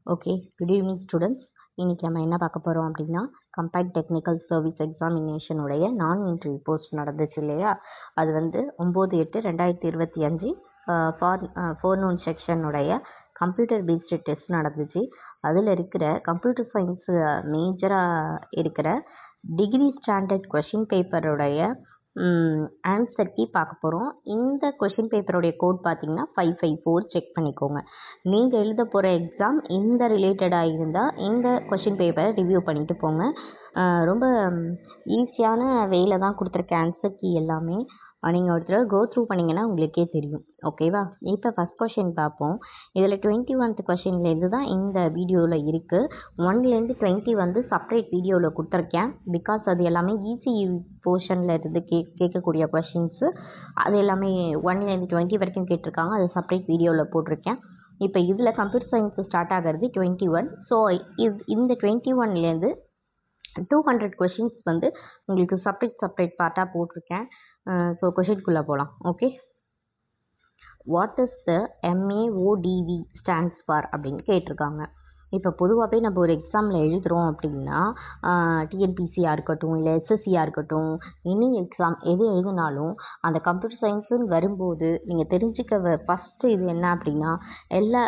Okay, good evening students. இன்னைக்கு நம்ம என்ன பார்க்க போகிறோம் அப்படின்னா, கம்பைன்ட் டெக்னிக்கல் சர்வீஸ் எக்ஸாமினேஷனுடைய நான் இன்டர்வியூ போஸ்ட் நடந்துச்சு இல்லையா? அது வந்து 9/8/2025 ஃபோர்நூன் செக்ஷனுடைய கம்ப்யூட்டர் பேஸ்டு டெஸ்ட் நடந்துச்சு. அதில் இருக்கிற கம்ப்யூட்டர் சயின்ஸ் மேஜராக இருக்கிற டிகிரி ஸ்டாண்டர்ட் கொஷின் பேப்பருடைய ஆன்சர் கீ பார்க்க போகிறோம். இந்த கொஷின் பேப்பருடைய கோட் பார்த்தீங்கன்னா 554. செக் பண்ணிக்கோங்க. நீங்கள் எழுத போகிற எக்ஸாம் இந்த ரிலேட்டடாக இருந்தால் இந்த கொஷின் பேப்பரை ரிவ்யூ பண்ணிட்டு போங்க. ரொம்ப ஈஸியான வேலை தான் கொடுத்துருக்கேன். ஆன்சர் கீ எல்லாமே நீங்கள் ஒரு தடவை கோ த்ரூ பண்ணிங்கன்னா உங்களுக்கே தெரியும். ஓகேவா? இப்போ ஃபஸ்ட் கொஷின் பார்ப்போம். இதில் 21th கொஷின்லேருந்து தான் இந்த வீடியோவில் இருக்குது. 1லேருந்து 20 வந்து செப்பரேட் வீடியோவில் கொடுத்துருக்கேன். பிகாஸ் அது எல்லாமே ஈஸி போர்ஷனில் இருந்து கேட்கக்கூடிய கொஷின்ஸு. அது எல்லாமே 1லேருந்து 20 வரைக்கும் கேட்டிருக்காங்க. அது செப்பரேட் வீடியோவில் போட்டிருக்கேன். இப்போ இதில் கம்ப்யூட்டர் சயின்ஸ் ஸ்டார்ட் ஆகிறது 21. ஸோ இந்த 21லேருந்து 200 கொஷின்ஸ் வந்து உங்களுக்கு செப்பரேட் பார்ட்டாக போட்டிருக்கேன். ஸோ கொஷின்குள்ளே போகலாம். Okay, what is the MAODV stands for அப்படின்னு கேட்டிருக்காங்க. இப்போ பொதுவாகவே நம்ம ஒரு எக்ஸாமில் எழுதுகிறோம் அப்படின்னா டிஎன்பிசியாக இருக்கட்டும், இல்லை எஸ்எஸ்சியாக இருக்கட்டும், எனி எக்ஸாம் எது எழுதினாலும் அந்த கம்ப்யூட்டர் சயின்ஸுன்னு வரும்போது நீங்கள் தெரிஞ்சுக்க ஃபஸ்ட்டு இது என்ன அப்படின்னா, எல்லா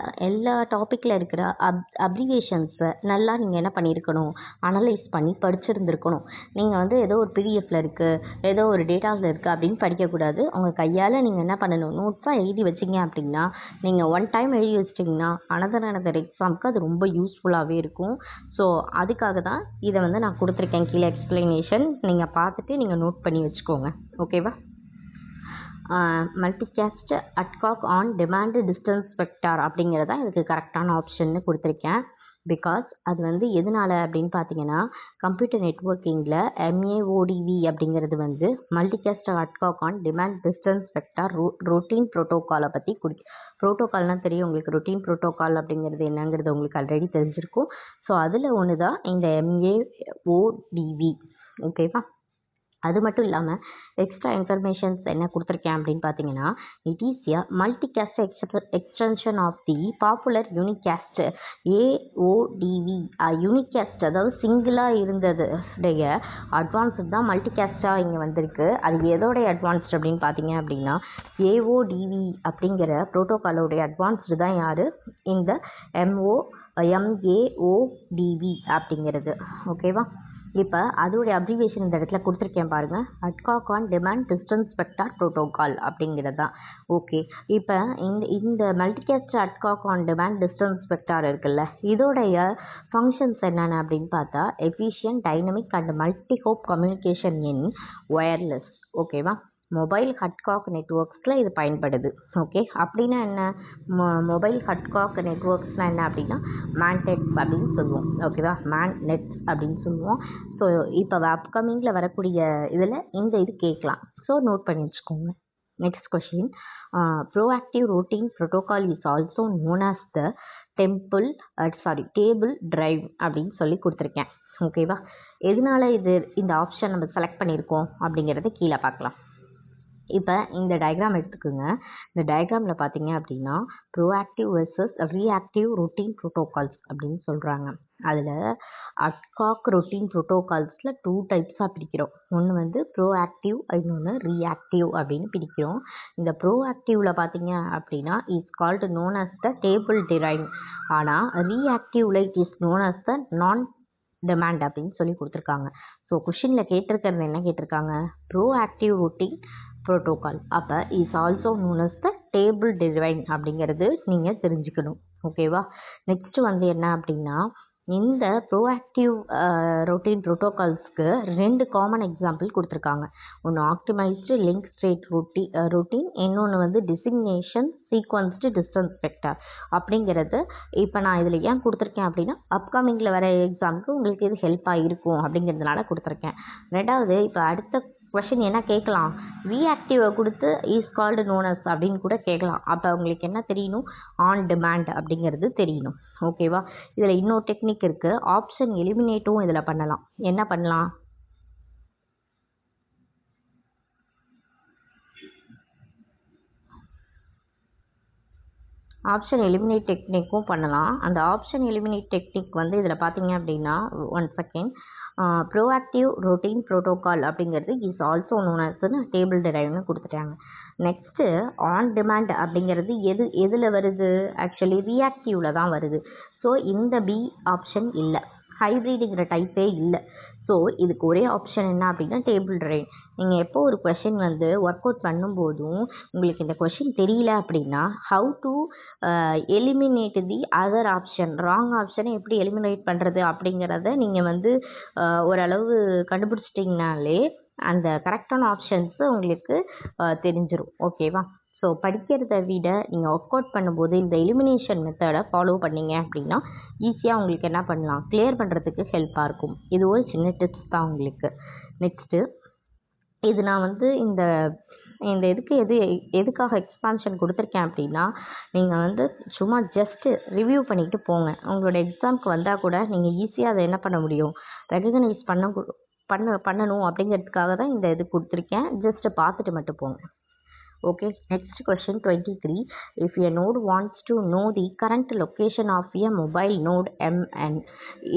டாப்பிக்கில் இருக்கிற அப்ரிவேஷன்ஸை நல்லா நீங்கள் என்ன பண்ணியிருக்கணும், அனலைஸ் பண்ணி படிச்சிருந்துருக்கணும். நீங்கள் வந்து ஏதோ ஒரு பிடிஎஃப்பில் இருக்குது, ஏதோ ஒரு டேட்டாவில் இருக்குது அப்படின்னு படிக்கக்கூடாது. உங்கள் கையால் நீங்கள் என்ன பண்ணணும், நோட்ஸாக எழுதி வச்சிங்க அப்படின்னா நீங்கள் ஒன் டைம் எழுதி வச்சிட்டிங்கன்னா அனதர் எக்ஸாமுக்கு அது ரொம்ப யூஸ்ஃபுல்லாகவே இருக்கும். ஸோ அதுக்காக தான் இதை வந்து நான் கொடுத்துருக்கேன் கீழே எக்ஸ்பிளனேஷன். நீங்கள் பார்த்துட்டு நீங்கள் நோட் பண்ணி வச்சுக்கோங்க. ஓகேவா? Multicast ad hoc on demand distance vector அப்படிங்கிறதா இதுக்கு கரெக்டான ஆப்ஷன்னு கொடுத்துருக்கேன். பிகாஸ் அது வந்து எதனால் அப்படின்னு பார்த்தீங்கன்னா, கம்ப்யூட்டர் நெட்வொர்க்கிங்கில் MAODV அப்படிங்கிறது வந்து multicast ad hoc on demand distance vector routing ப்ரோட்டோக்காலை பற்றி ப்ரோட்டோக்கால்னால் தெரியும் உங்களுக்கு. ரொட்டீன் ப்ரோட்டோக்கால் அப்படிங்கிறது என்னங்கிறது உங்களுக்கு ஆல்ரெடி தெரிஞ்சிருக்கும். ஸோ அதில் ஒன்று தான் இந்த MAODV. ஓகேவா? அது மட்டும் இல்லாமல் எக்ஸ்ட்ரா இன்ஃபர்மேஷன்ஸ் என்ன கொடுத்துருக்கேன் அப்படின்னு பார்த்தீங்கன்னா, it is a multicast extension of the popular unicast AODV. Unicast அதாவது சிங்கிளாக இருந்ததுடைய அட்வான்ஸ்டு தான் மல்டிகாஸ்ட்டாக இங்கே வந்திருக்கு. அது எதோடைய அட்வான்ஸ்டு அப்படின்னு பார்த்தீங்க அப்படின்னா, AODV அப்படிங்கிற ப்ரோட்டோக்காலோடைய அட்வான்ஸ்டு தான் யார், இந்த MAODV அப்படிங்கிறது. ஓகேவா? இப்போ அதோடைய அப்ரிவேஷன் இந்த இடத்துல கொடுத்துருக்கேன் பாருங்கள், ad hoc on demand distance vector protocol அப்படிங்கிறது தான். ஓகே, இப்போ இந்த multicast ad hoc on demand distance vector இருக்குல்ல, இதோடைய ஃபங்க்ஷன்ஸ் என்னென்ன அப்படின்னு பார்த்தா, efficient dynamic and multi hop communication in wireless. ஓகேவா? மொபைல் ஹட்காக் நெட்வொர்க்ஸில் இது பயன்படுது. ஓகே, அப்படின்னா என்ன, மொபைல் ஹட்காக் நெட்வொர்க்ஸ்னால் என்ன அப்படின்னா மேன்டெட் அப்படின்னு சொல்லுவோம். ஓகேவா? மேன்-நெட் அப்படின்னு சொல்லுவோம். ஸோ இப்போ அப்கமிங்கில் வரக்கூடிய இதில் இந்த இது கேட்கலாம். ஸோ நோட் பண்ணி வச்சுக்கோங்க. Next question, proactive routine protocol is also known as the table drive அப்படின்னு சொல்லி கொடுத்துருக்கேன். ஓகேவா? எதனால இந்த ஆப்ஷன் நம்ம செலக்ட் பண்ணியிருக்கோம் அப்படிங்கிறத கீழே பார்க்கலாம். இப்போ இந்த டயக்ராம் எடுத்துக்கோங்க. இந்த டயக்ராமில் பார்த்தீங்க அப்படின்னா proactive versus reactive routine protocols அப்படின்னு சொல்கிறாங்க. அதில் அட்காக் ரொட்டீன் ப்ரோட்டோகால்ஸில் 2 டைப்ஸாக பிரிக்கிறோம். ஒன்று வந்து ப்ரோஆக்டிவ், இன்னொன்று ரியாக்டிவ் அப்படின்னு பிரிக்கிறோம். இந்த ப்ரோஆக்டிவில் பார்த்தீங்க அப்படின்னா is called known as the table drive. ஆனால் ரியாக்டிவில் it is known as the non demand அப்படின்னு சொல்லி கொடுத்துருக்காங்க. ஸோ கொஷினில் கேட்டிருக்கிறது என்ன கேட்டிருக்காங்க, ப்ரோஆக்டிவ் ரொட்டீன் ப்ரோட்டோகால். அப்போ is also known as the table drive அப்படிங்கிறது நீங்கள் தெரிஞ்சுக்கணும். ஓகேவா? நெக்ஸ்ட் வந்து என்ன அப்படின்னா, இந்த ப்ரோஆக்டிவ் ரொட்டீன் ப்ரோட்டோகால்ஸ்க்கு 2 காமன் எக்ஸாம்பிள் கொடுத்துருக்காங்க. ஒன்று ஆப்டிமைஸ்டு லிங்க் ஸ்டேட் ரொட்டீன், இன்னொன்று வந்து டிசிக்னேஷன் சீக்வன்ஸ்டு டிஸ்டன்ஸ் வெக்டார் அப்படிங்கிறது. இப்போ நான் இதில் ஏன் கொடுத்துருக்கேன் அப்படின்னா, அப்கமிங்கில் வர எக்ஸாமுக்கு உங்களுக்கு இது ஹெல்ப்பாக இருக்கும் அப்படிங்கிறதுனால கொடுத்துருக்கேன். ரெண்டாவது, இப்போ அடுத்த கொஷின் என்ன கேட்கலாம், ரியாக்டிவை கொடுத்து இஸ் கால்டு நோனஸ் அப்படின்னு கூட கேட்கலாம். அப்போ உங்களுக்கு என்ன தெரியணும், ஆன் டிமாண்ட் அப்படிங்கிறது தெரியணும். ஓகேவா? இதில் இன்னொரு டெக்னிக் இருக்குது, ஆப்ஷன் எலிமினேட்டும் இதில் பண்ணலாம். என்ன பண்ணலாம், ஆப்ஷன் எலிமினேட் டெக்னிக்கும் பண்ணலாம். அந்த ஆப்ஷன் எலிமினேட் டெக்னிக் வந்து இதில் பார்த்தீங்க அப்படின்னா one second proactive routine protocol அப்படிங்கிறது இஸ் ஆல்சோ நோன் அஸ்ன்னு டேபிள் டிரைவ்னு கொடுத்துட்டாங்க. நெக்ஸ்ட்டு ஆன் டிமாண்ட் அப்படிங்கிறது எதில் வருது? ஆக்சுவலி ரியாக்டிவில் தான் வருது. ஸோ இந்த பி ஆப்ஷன் இல்லை, ஹைப்ரிடுங்கிற டைப்பே இல்லை. ஸோ இதுக்கு ஒரே ஆப்ஷன் என்ன அப்படின்னா டேபிள் டிரைவ். நீங்கள் எப்போ ஒரு கொஷின் வந்து ஒர்க் அவுட் பண்ணும்போதும் உங்களுக்கு இந்த கொஷின் தெரியல அப்படின்னா how to eliminate the other option, wrong ஆப்ஷனை எப்படி எலிமினேட் பண்ணுறது அப்படிங்கிறத நீங்கள் வந்து ஓரளவு கண்டுபிடிச்சிட்டிங்கனாலே அந்த கரெக்டான ஆப்ஷன்ஸு உங்களுக்கு தெரிஞ்சிடும். ஓகேவா? ஸோ படிக்கிறத விட நீங்கள் ஒர்க் அவுட் பண்ணும்போது இந்த எலிமினேஷன் மெத்தடை ஃபாலோ பண்ணீங்க அப்படின்னா ஈஸியாக உங்களுக்கு என்ன பண்ணலாம், கிளியர் பண்ணுறதுக்கு ஹெல்ப்பாக இருக்கும். இது ஒரு சின்ன டிப்ஸ் தான் உங்களுக்கு. நெக்ஸ்ட்டு இது நான் வந்து இந்த இதுக்கு எதுக்காக எக்ஸ்பான்ஷன் கொடுத்துருக்கேன் அப்படின்னா நீங்கள் வந்து சும்மா ஜஸ்ட்டு ரிவ்யூ பண்ணிட்டு போங்க. உங்களோட எக்ஸாம்க்கு வந்தால் கூட நீங்கள் ஈஸியாக அதை என்ன பண்ண முடியும், ரெகக்னைஸ் பண்ணணும் அப்படிங்கிறதுக்காக தான் இந்த இது கொடுத்துருக்கேன். ஜஸ்ட்டு பார்த்துட்டு மட்டும் போங்க. Okay, next question 23. If a node wants to know the current location of a mobile node MN,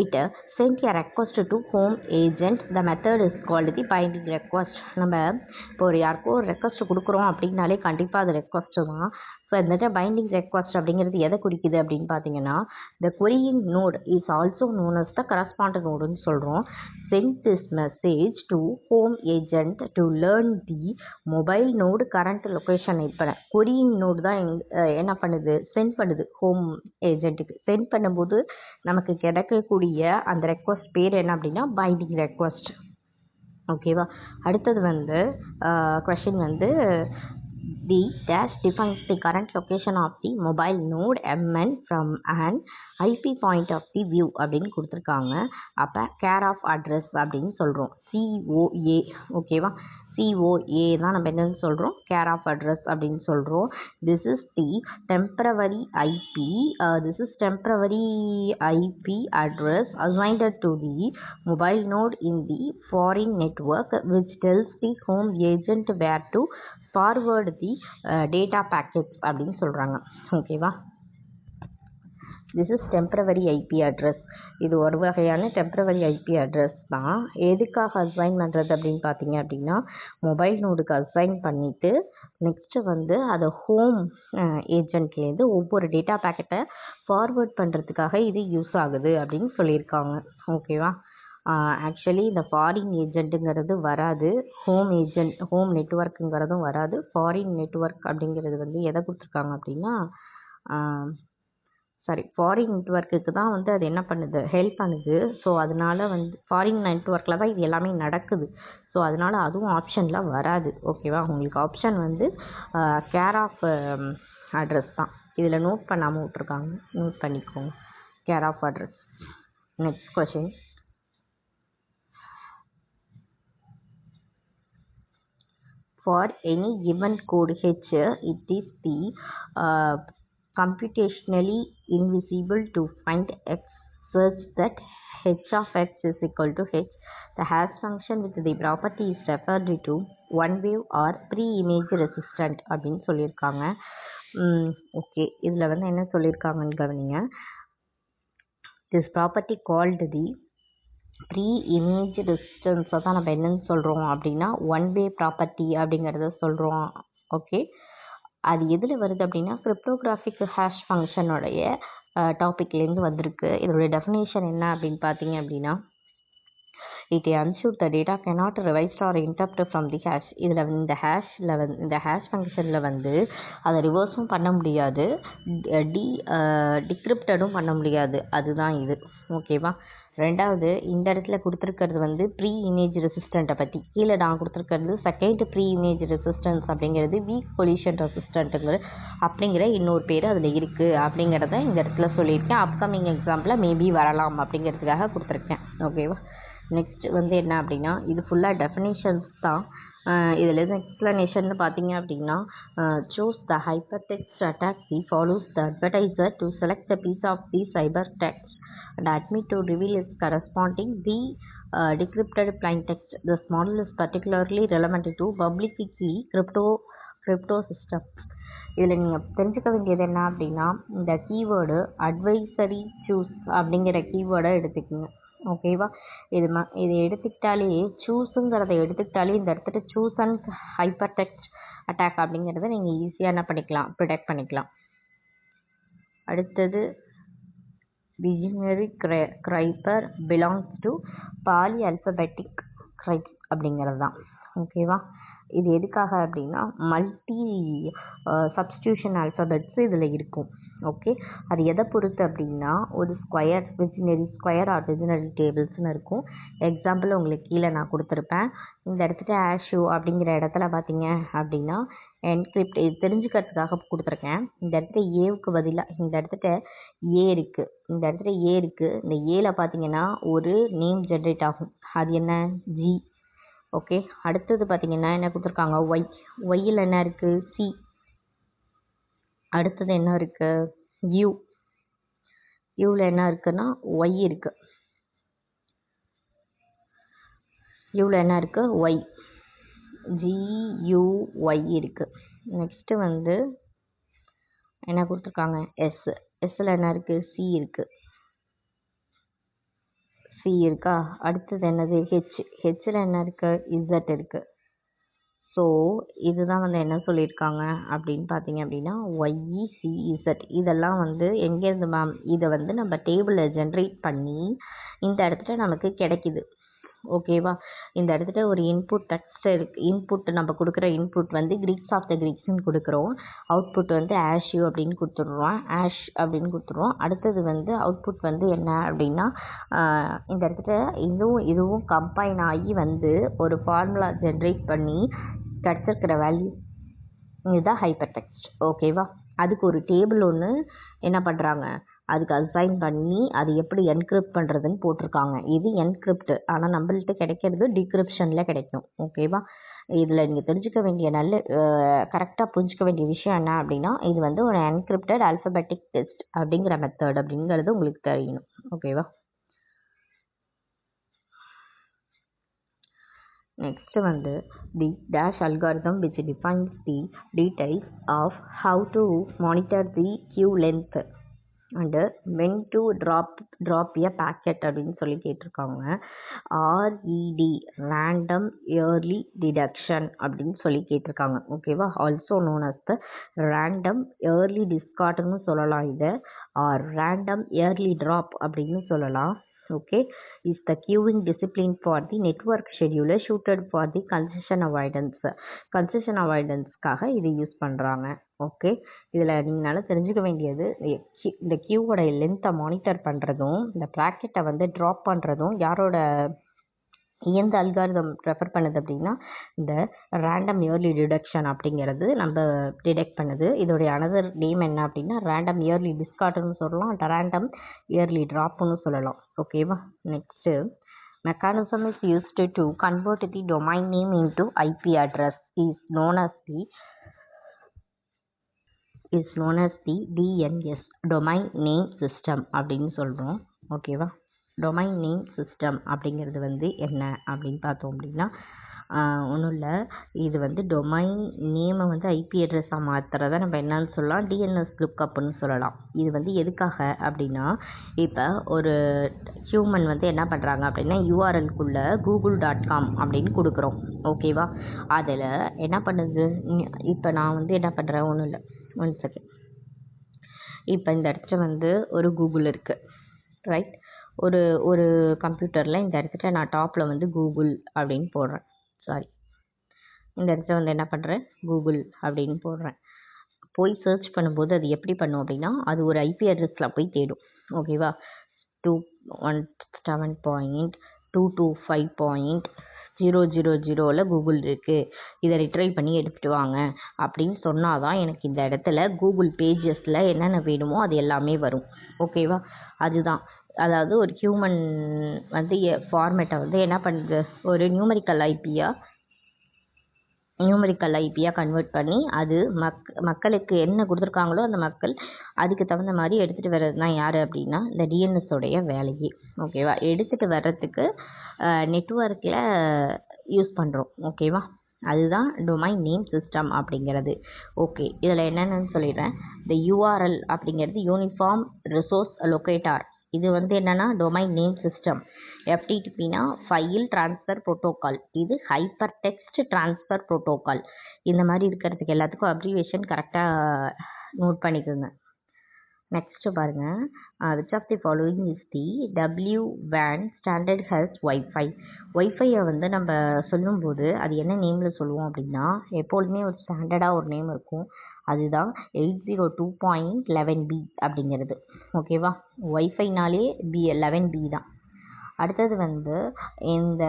it send a request to home agent. The method is called the binding request. நம்ம இப்போ ஒரு யாருக்கோ ஒரு request கொடுக்குறோம் அப்படின்னாலே கண்டிப்பாக அது request தான். ஸோ இந்த பைண்டிங் ரெக்வஸ்ட் அப்படிங்கிறது எதை குறிக்குது அப்படின்னு பார்த்தீங்கன்னா the querying node is also known as the correspondent nodeன்னு சொல்கிறோம். Send this message to home agent to learn the mobile node current location. இப்போ querying node தான் என்ன பண்ணுது, சென்ட் பண்ணுது ஹோம் ஏஜென்ட்டுக்கு. சென்ட் பண்ணும்போது நமக்கு கிடைக்கக்கூடிய அந்த ரெக்வஸ்ட் பேர் என்ன அப்படின்னா பைண்டிங் ரெக்வஸ்ட். ஓகேவா? அடுத்தது வந்து கொஷின் வந்து the dash defines the current location of the mobile node MN from an IP point of the view அப்படின்னு கொடுத்துருக்காங்க. அப்போ care of address அப்படின்னு சொல்கிறோம், COA. ஓகேவா? COA தான் நம்ம என்னன்னு சொல்கிறோம், care of address அப்படின்னு சொல்கிறோம். this is the temporary IP address assigned to the mobile node in the foreign network which tells the home agent where to forward the data packets அப்படின்னு சொல்கிறாங்க. ஓகேவா? this is temporary IP address. இது ஒரு வகையான temporary IP address தான். எதுக்காக assign பண்ணுறது அப்படின்னு பார்த்தீங்க அப்படின்னா மொபைல் நோடுக்கு அசைன் பண்ணிவிட்டு நெக்ஸ்ட்டு வந்து அதை ஹோம் ஏஜென்ட்லேருந்து ஒவ்வொரு டேட்டா பேக்கெட்டை ஃபார்வேர்ட் பண்ணுறதுக்காக இது யூஸ் ஆகுது அப்படின்னு சொல்லியிருக்காங்க. ஓகேவா? ஆக்சுவலி இந்த ஃபாரின் ஏஜென்ட்டுங்கிறது வராது, ஹோம் நெட்ஒர்க்குங்கிறதும் வராது. ஃபாரின் நெட்ஒர்க் அப்படிங்கிறது வந்து எதை கொடுத்துருக்காங்க அப்படின்னா ஃபாரின் நெட்ஒர்க்குக்கு தான் வந்து அது என்ன பண்ணுது, ஹெல்ப் பண்ணுது. ஸோ அதனால வந்து ஃபாரின் நெட்ஒர்க்கில் தான் இது எல்லாமே நடக்குது. ஸோ அதனால் அதுவும் ஆப்ஷனில் வராது. ஓகேவா? உங்களுக்கு ஆப்ஷன் வந்து கேர் ஆஃப் அட்ரஸ் தான். இதில் நோட் பண்ணாமல் விட்ருக்காங்க, நோட் பண்ணிக்கோங்க, care of address. Next question. For any given code H, it is the computationally invisible to find x such that h of x is equal to h. The hash function with the property is referred to one wave or pre-image resistant அப்படின்னு சொல்லியிருக்காங்க. Okay, இதில் வந்து என்ன சொல்லியிருக்காங்கன்னு கவனிங்க. This property called the preimage ரெசிஸ்டன்ஸை தான் நம்ம என்னென்னு சொல்கிறோம் அப்படின்னா ஒன் வே ப்ராப்பர்ட்டி அப்படிங்கிறத சொல்கிறோம். ஓகே, அது எதில் வருது அப்படின்னா கிரிப்டோகிராஃபிக் ஹேஷ் ஃபங்க்ஷனுடைய டாப்பிக்லேருந்து வந்திருக்கு. இதோடைய டெஃபினேஷன் என்ன அப்படின்னு பார்த்தீங்க அப்படின்னா it ensures the data cannot reversed or interpreted from the hash. இதில் இந்த ஹேஷ் ஃபங்க்ஷனில் வந்து அதை ரிவர்ஸும் பண்ண முடியாது, டிக்ரிப்டடும் பண்ண முடியாது. அதுதான் இது. ஓகேவா? ரெண்டாவது, இந்த இடத்துல கொடுத்துருக்கிறது வந்து ப்ரீ இமேஜ் ரெசிஸ்டண்ட்டை பற்றி. கீழே நான் கொடுத்துருக்கிறது செகண்ட் ப்ரீ இமேஜ் ரெசிஸ்டன்ஸ் அப்படிங்கிறது வீக் கொலிஷன் அப்படிங்கிற இன்னொரு பேர் அதில் இருக்குது அப்படிங்கிறத இந்த இடத்துல சொல்லியிருக்கேன். அப்கமிங் எக்ஸாம்பிளில் மேபி வரலாம் அப்படிங்கிறதுக்காக கொடுத்துருக்கேன். ஓகேவா? நெக்ஸ்ட் வந்து என்ன அப்படின்னா இது ஃபுல்லாக டெஃபினேஷன்ஸ் தான். இதில் எதுவும் எக்ஸ்ப்ளனேஷன் பார்த்தீங்க அப்படின்னா choose the hyper text attack the follows the advertiser to select the piece of the cyber text and admit to reveal its corresponding the decrypted plain text. This model is particularly relevant to public key crypto system. இதில் நீங்கள் தெரிஞ்சுக்க வேண்டியது என்ன அப்படின்னா, இந்த keyword advisory choose அப்படிங்கிற கீவேர்டை எடுத்துக்கோங்க. ஓகேவா? இது எடுத்துக்கிட்டாலே சூஸுங்கிறத எடுத்துக்கிட்டாலே இந்த இடத்துல choose and hyper text attack அப்படிங்கிறத நீங்கள் ஈஸியாக என்ன பண்ணிக்கலாம், ப்ரிடெக்ட் பண்ணிக்கலாம். அடுத்தது விஜினரி கிரைப்பர் பிலாங்ஸ் டு பாலி அல்ஃபபெட்டிக் கிரைப்ஸ் அப்படிங்கிறது தான். ஓகேவா? இது எதுக்காக அப்படின்னா மல்டி சப்ஸ்டியூஷன் ஆல்ஃபபெட்ஸ் இதில் இருக்கும். ஓகே, அது எதை பொறுத்து அப்படின்னா ஒரு ஸ்கொயர் விஜினரி ஸ்கொயர் ஆர் விஜினரி டேபிள்ஸ்னு இருக்கும். எக்ஸாம்பிள் உங்களுக்கு கீழே நான் கொடுத்துருப்பேன். இந்த இடத்துல ஆஷ்யூ அப்படிங்கிற இடத்துல பார்த்தீங்க அப்படின்னா என்கிரிப்ட் இது தெரிஞ்சுக்கிறதுக்காக கொடுத்துருக்கேன். இந்த இடத்துல ஏவுக்கு பதிலாக இந்த இடத்துல ஏ இருக்குது. இந்த இடத்துல ஏ இருக்குது. இந்த ஏல பார்த்தீங்கன்னா ஒரு நேம் ஜென்ரேட் ஆகும். அது என்ன? ஜி. ஓகே, அடுத்தது பார்த்தீங்கன்னா என்ன கொடுத்துருக்காங்க? ஒய். ஒய்யில் என்ன இருக்குது? சி. அடுத்தது என்ன இருக்குது? யூ. யூவில் என்ன இருக்குன்னா ஒய் இருக்குது. யூவில் என்ன இருக்குது? ஒய். GUY இருக்குது. நெக்ஸ்ட்டு வந்து என்ன கொடுத்துருக்காங்க? எஸ். எஸ்ஸில் என்ன இருக்குது? சி இருக்குது. சி இருக்கா? அடுத்தது என்னது? ஹெச். ஹெச்சில் என்ன இருக்குது? இசட் இருக்குது. ஸோ இதுதான் வந்து என்ன சொல்லியிருக்காங்க அப்படின்னு பார்த்தீங்க அப்படின்னா YECZ இதெல்லாம் வந்து எங்கேருந்து மேம்? இதை வந்து நம்ம டேபிளில் ஜென்ரேட் பண்ணி இந்த இடத்துல நமக்கு கிடைக்கிது. ஓகேவா? இந்த இடத்துல ஒரு இன்புட் டெக்ஸ்ட் இருக்குது. இன்புட் நம்ம கொடுக்குற இன்புட் வந்து கிரீக்ஸ் ஆஃப் த கிரீக்ஸ்ன்னு கொடுக்குறோம். அவுட்புட் வந்து ஆஷ்யூ அப்படின்னு கொடுத்துட்றோம். ஆஷ் அப்படின்னு கொடுத்துருவோம். அடுத்தது வந்து அவுட்புட் வந்து என்ன அப்படின்னா இந்த இடத்துல இதுவும் கம்பைன் ஆகி வந்து ஒரு ஃபார்முலா ஜென்ரேட் பண்ணி கிடச்சிருக்கிற வேல்யூ இதுதான் ஹைப்பர் டெக்ஸ்ட். ஓகேவா? அதுக்கு ஒரு டேபிள் ஒன்று என்ன பண்ணுறாங்க, அதுக்கு அசைன் பண்ணி அது எப்படி என்கிரிப்ட் பண்ணுறதுன்னு போட்டிருக்காங்க. இது என்கிரிப்ட். ஆனால் நம்மள்ட்ட கிடைக்கிறது டிகிரிப்ஷனில் கிடைக்கும். ஓகேவா? இதில் நீங்கள் தெரிஞ்சுக்க வேண்டிய கரெக்டாக புரிஞ்சுக்க வேண்டிய விஷயம் என்ன அப்படின்னா இது வந்து ஒரு என்கிரிப்டட் ஆல்ஃபபெட்டிக் டெஸ்ட் அப்படிங்கிற மெத்தட் அப்படிங்கிறது உங்களுக்கு தெரியணும். ஓகேவா? Next வந்து the dash algorithm which defines the details of how to monitor the queue length and when to drop a packet அப்படின்னு சொல்லி கேட்டிருக்காங்க. RED random early deduction அப்படின்னு சொல்லி கேட்டிருக்காங்க. ஓகேவா? Also known as the random early discardன்னு சொல்லலாம். இதை or random early drop அப்படின்னு சொல்லலாம். Okay, is the queuing discipline for the network scheduler suited for the congestion avoidance. congestion avoidanceக்காக இது யூஸ் பண்ணுறாங்க. ஓகே, இதில் நீங்கள் நல்லா தெரிஞ்சுக்க வேண்டியது இந்த கியூவோட லென்த்தை மானிட்டர் பண்ணுறதும் இந்த ப்ராக்கெட்டை வந்து ட்ராப் பண்ணுறதும் யாரோட எந்த அல்காரிதம் ரெஃபர் பண்ணுது அப்படின்னா இந்த ரேண்டம் இயர்லி டிடக்ஷன் அப்படிங்கிறது நம்ம டிடெக்ட் பண்ணுது. இதோடைய அனதர் நேம் என்ன அப்படின்னா ரேண்டம் இயர்லி டிஸ்கார்டுன்னு சொல்லலாம், ரேண்டம் இயர்லி ட்ராப்னு சொல்லலாம். ஓகேவா? Next mechanism is used to convert the domain name into IP address is known as the DNS domain name system அப்படின்னு சொல்கிறோம். ஓகேவா? டொமைன் நேம் சிஸ்டம் அப்படிங்கிறது வந்து என்ன அப்படின்னு பார்த்தோம் அப்படின்னா ஒன்றும் இல்லை, இது வந்து டொமைன் நேமை வந்து ஐபி அட்ரஸாக மாற்றுறத நம்ம என்னன்னு சொல்லலாம், டிஎன்எஸ் லுக்கப்னு சொல்லலாம். இது வந்து எதுக்காக அப்படின்னா இப்போ ஒரு ஹியூமன் வந்து என்ன பண்ணுறாங்க அப்படின்னா யூஆர்எல்குள்ளே google.com அப்படின்னு கொடுக்குறோம். ஓகேவா? அதில் என்ன பண்ணுது, இப்போ நான் வந்து என்ன பண்ணுறேன், ஒன்றும் இல்லை, 1 செகண்ட். இப்போ இந்த இடத்துல வந்து ஒரு கூகுள் இருக்குது, ரைட்? ஒரு கம்ப்யூட்டரில் இந்த இடத்துல நான் டாப்பில் வந்து கூகுள் அப்படின்னு போடுறேன். சாரி, இந்த இடத்துல வந்து என்ன பண்ணுறேன், கூகுள் அப்படின்னு போடுறேன். போய் சர்ச் பண்ணும்போது அது எப்படி பண்ணும் அப்படின்னா அது ஒரு ஐபி அட்ரஸில் போய் தேடும். ஓகேவா? 217.225.000 கூகுள் இருக்குது, இதை ரிட்ரைவ் பண்ணி எடுத்துகிட்டு வாங்க அப்படின்னு சொன்னால் தான் எனக்கு இந்த இடத்துல கூகுள் பேஜஸில் என்னென்ன வேணுமோ அது எல்லாமே வரும். ஓகேவா? அதுதான், அதாவது ஒரு ஹியூமன் வந்து ஃபார்மேட்டை வந்து என்ன பண்ணுது, ஒரு நியூமரிக்கல் ஐபியாக கன்வெர்ட் பண்ணி அது மக்களுக்கு என்ன கொடுத்துருக்காங்களோ அந்த மக்கள் அதுக்கு தகுந்த மாதிரி எடுத்துகிட்டு வர்றது தான் யார் அப்படின்னா இந்த டிஎன்எஸோடைய வேலையே. ஓகேவா? எடுத்துகிட்டு வர்றதுக்கு நெட்வொர்க்கில் யூஸ் பண்ணுறோம். ஓகேவா? அதுதான் டொமைன் நேம் சிஸ்டம் அப்படிங்கிறது. ஓகே, இதில் என்னென்னு சொல்லிடுறேன். இந்த யூஆர்எல் அப்படிங்கிறது யூனிஃபார்ம் ரிசோர்ஸ் லொக்கேட்டார். இது வந்து என்னென்னா டொமைன் நேம் சிஸ்டம். எஃப்டிடிபினா ஃபைல் ட்ரான்ஸ்ஃபர் ப்ரோட்டோக்கால். இது ஹைப்பர் டெக்ஸ்ட் ட்ரான்ஸ்ஃபர் ப்ரோட்டோக்கால். இந்த மாதிரி இருக்கிறதுக்கு எல்லாத்துக்கும் அப்ரிவேஷன் கரெக்டாக நோட் பண்ணிக்கோங்க. நெக்ஸ்ட்டு பாருங்கள், which of the following is the WWAN standard has wifi. ஒய்ஃபையை வந்து நம்ம சொல்லும்போது அது என்ன நேமில் சொல்லுவோம் அப்படின்னா, எப்பொழுதுமே ஒரு ஸ்டாண்டர்டாக ஒரு நேம் இருக்கும். அதுதான் 802.11b அப்படிங்கிறது. ஓகேவா, ஒய்ஃபைனாலே 11b தான். அடுத்தது வந்து இந்த